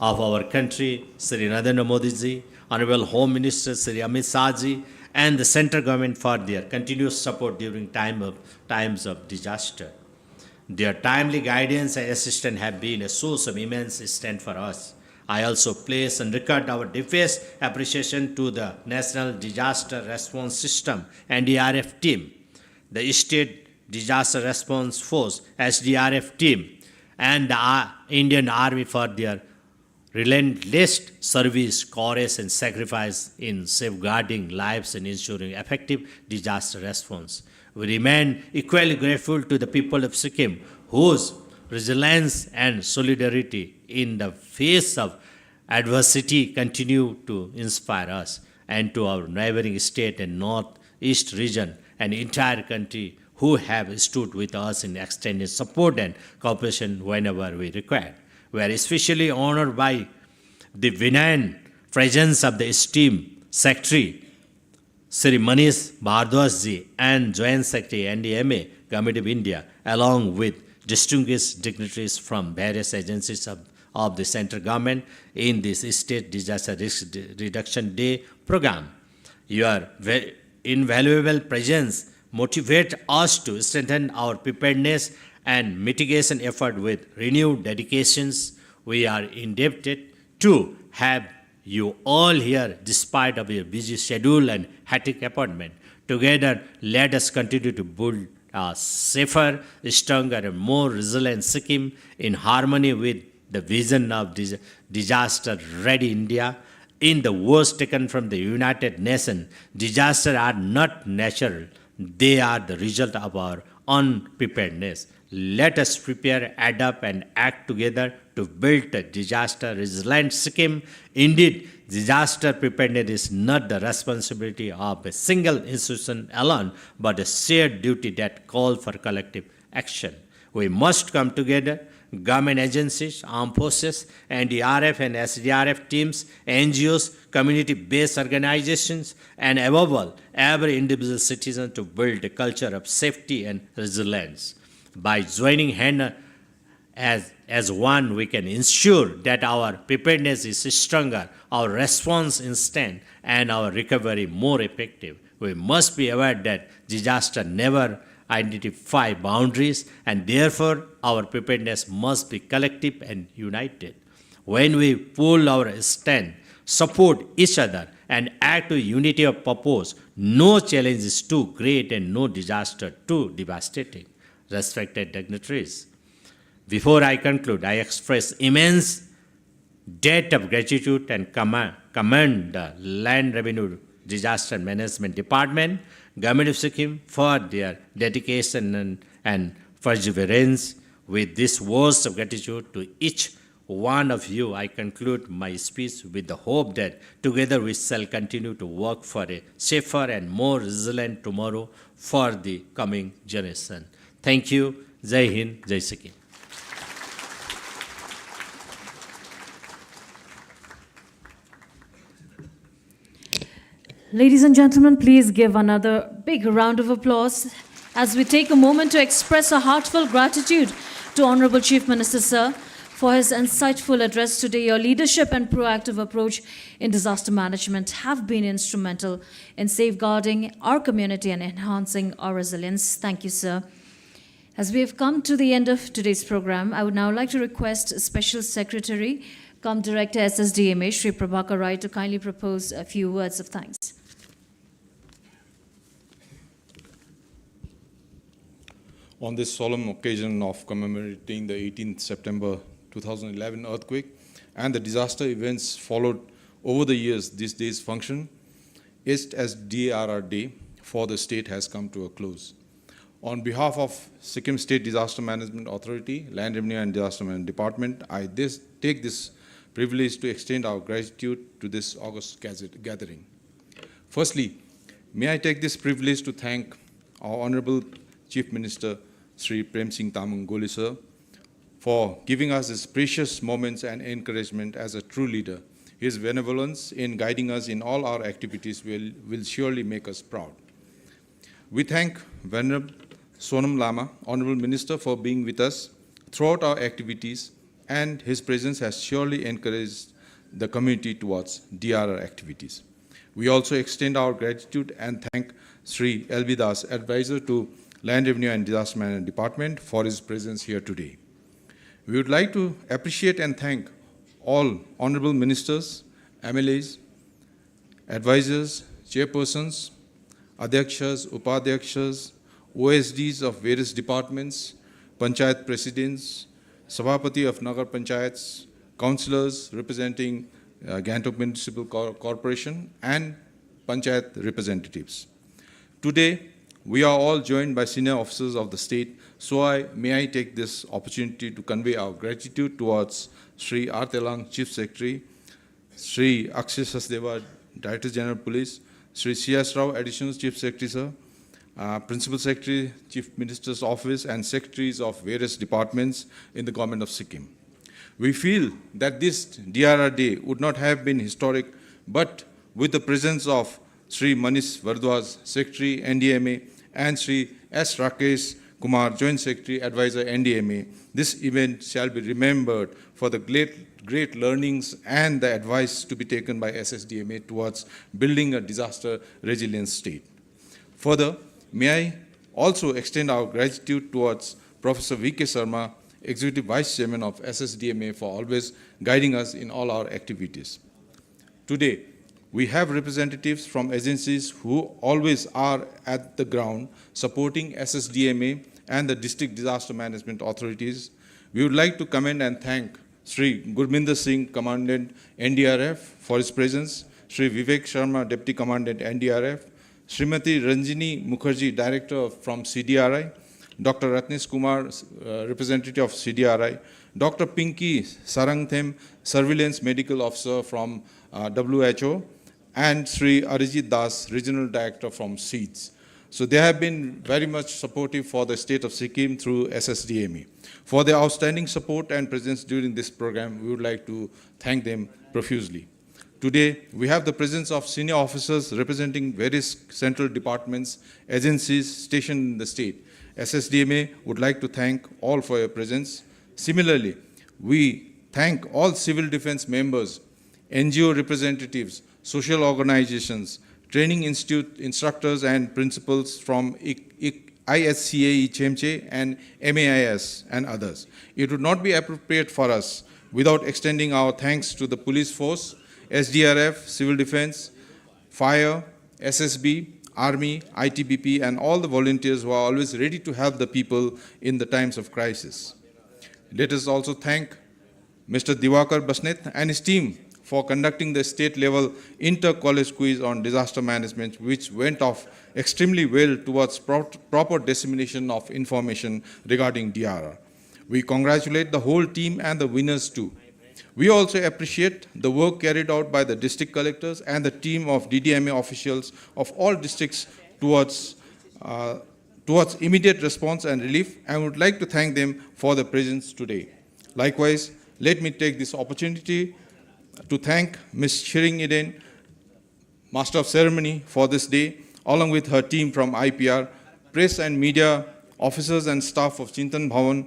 of our country, Sri Narendra Modi ji, Honorable Home Minister Sri Amit Shah ji, and the central government for their continuous support during times of disaster. Their timely guidance and assistance have been a source of immense strength for us. I also place on record our deepest appreciation to the National Disaster Response System, NDRF team, the State Disaster Response Force, SDRF team, and the Indian Army for their relentless service, courage, and sacrifice in safeguarding lives and ensuring effective disaster response. We remain equally grateful to the people of Sikkim, whose resilience and solidarity in the face of adversity continue to inspire us, and to our neighboring state and northeast region and entire country who have stood with us in extending support and cooperation whenever we require. We are especially honored by the benign presence of the esteemed Secretary Sri Manish Bhardwaj ji and Joint Secretary NDMA, Government of India, along with distinguished dignitaries from various agencies of the central government in this State Disaster Risk Reduction Day program. Your invaluable presence motivates us to strengthen our preparedness and mitigation effort with renewed dedications. We are indebted to have you all here despite of your busy schedule and hectic appointment. Together, let us continue to build a safer, stronger, and more resilient Sikkim in harmony with the vision of disaster-ready India. In the words taken from the United Nations, disasters are not natural. They are the result of our unpreparedness. Let us prepare, adapt, and act together to build a disaster-resilient Sikkim. Indeed, disaster preparedness is not the responsibility of a single institution alone, but a shared duty that calls for collective action. We must come together, government agencies, armed forces, NDRF and SDRF teams, NGOs, community-based organizations, and above all, every individual citizen to build a culture of safety and resilience. By joining hands as one, we can ensure that our preparedness is stronger, our response instant, and our recovery more effective. We must be aware that disaster never identify boundaries, and therefore our preparedness must be collective and united. When we pull our strength, support each other, and act with unity of purpose, no challenge is too great and no disaster too devastating. Respected dignitaries, before I conclude, I express immense debt of gratitude and commend the Land Revenue Disaster Management Department, Government of Sikkim for their dedication and perseverance. With these words of gratitude to each one of you, I conclude my speech with the hope that together we shall continue to work for a safer and more resilient tomorrow for the coming generation. Thank you. Jai Hind, Jai Sikkim. Ladies and gentlemen, please give another big round of applause as we take a moment to express our heartfelt gratitude to Honorable Chief Minister, sir, for his insightful address today. Your leadership and proactive approach in disaster management have been instrumental in safeguarding our community and enhancing our resilience. Thank you, sir. As we have come to the end of today's program, I would now like to request Special Secretary, cum Director SSDMA, Shri Prabhakar Rai, to kindly propose a few words of thanks. On this solemn occasion of commemorating the 18th September 2011 earthquake and the disaster events followed over the years, this day's function, SDRR Day for the state has come to a close. On behalf of Sikkim State Disaster Management Authority, Land Revenue and Disaster Management Department, I take this privilege to extend our gratitude to this august gathering. Firstly, may I take this privilege to thank our Honorable Chief Minister, Sri Prem Singh Tamang Goli sir, for giving us these precious moments and encouragement as a true leader. His benevolence in guiding us in all our activities will surely make us proud. We thank Venerable Sonam Lama, Honorable Minister, for being with us throughout our activities, and his presence has surely encouraged the community towards DRR activities. We also extend our gratitude and thank Sri L.B. Das, Advisor to Land Revenue and Disaster Management Department, for his presence here today. We would like to appreciate and thank all honorable ministers, MLAs, advisors, chairpersons, adhyakshas, upadhyakshas, OSDs of various departments, panchayat presidents, sabhapati of Nagar Panchayats, councillors representing Gangtok Municipal Corporation, and panchayat representatives. Today, we are all joined by senior officers of the state, so may I take this opportunity to convey our gratitude towards Sri R. Telang, Chief Secretary, Sri Akshay Sasdeva, Director General Police, Sri C.S. Rao, Additional Chief Secretary, sir, Principal Secretary, Chief Minister's Office, and Secretaries of various departments in the Government of Sikkim. We feel that this DRR Day would not have been historic, but with the presence of Sri Manish Vardwaj, Secretary, NDMA, and Sri S. Rakesh Kumar, Joint Secretary, Advisor, NDMA, this event shall be remembered for the great learnings and the advice to be taken by SSDMA towards building a disaster resilient state. Further, may I also extend our gratitude towards Professor V.K. Sharma, Executive Vice Chairman of SSDMA, for always guiding us in all our activities. Today, we have representatives from agencies who always are at the ground supporting SSDMA and the district disaster management authorities. We would like to commend and thank Sri Gurminder Singh, Commandant NDRF, for his presence, Sri Vivek Sharma, Deputy Commandant NDRF, Srimati Ranjini Mukherjee, Director from CDRI, Dr. Ratnesh Kumar, representative of CDRI, Dr. Pinky Sarangthem, Surveillance Medical Officer from WHO, and Sri Arijit Das, Regional Director from SEEDS. So they have been very much supportive for the state of Sikkim through SSDMA. For their outstanding support and presence during this program, we would like to thank them profusely. Today, we have the presence of senior officers representing various central departments, agencies stationed in the state. SSDMA would like to thank all for your presence. Similarly, we thank all civil defense members, NGO representatives, social organizations, training institute instructors and principals from ISCA, Chemche, and MAIS, and others. It would not be appropriate for us without extending our thanks to the police force, SDRF, civil defense, fire, SSB, army, ITBP, and all the volunteers who are always ready to help the people in the times of crisis. Let us also thank Mr. Diwakar Basnet and his team for conducting the state-level inter-college quiz on disaster management, which went off extremely well towards proper dissemination of information regarding DRR. We congratulate the whole team and the winners too. We also appreciate the work carried out by the district collectors and the team of DDMA officials of all districts towards immediate response and relief, and would like to thank them for their presence today. Likewise, let me take this opportunity to thank Ms. Shiring Eden, Master of Ceremony, for this day, along with her team from IPR, press and media, officers and staff of Chintan Bhavan,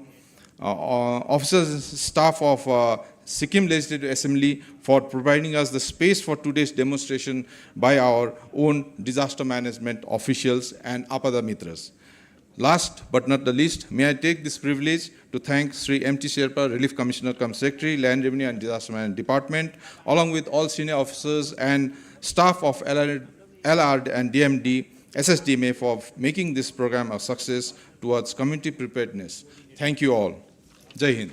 officers and staff of Sikkim Legislative Assembly, for providing us the space for today's demonstration by our own disaster management officials and Apada Mitras. Last but not the least, may I take this privilege to thank Sri M.T. Sherpa, Relief Commissioner cum Secretary, Land Revenue and Disaster Management Department, along with all senior officers and staff of LR and DMD, SSDMA, for making this program a success towards community preparedness. Thank you all. Jai Hind.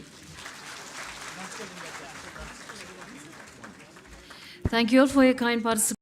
Thank you all for your kind participation.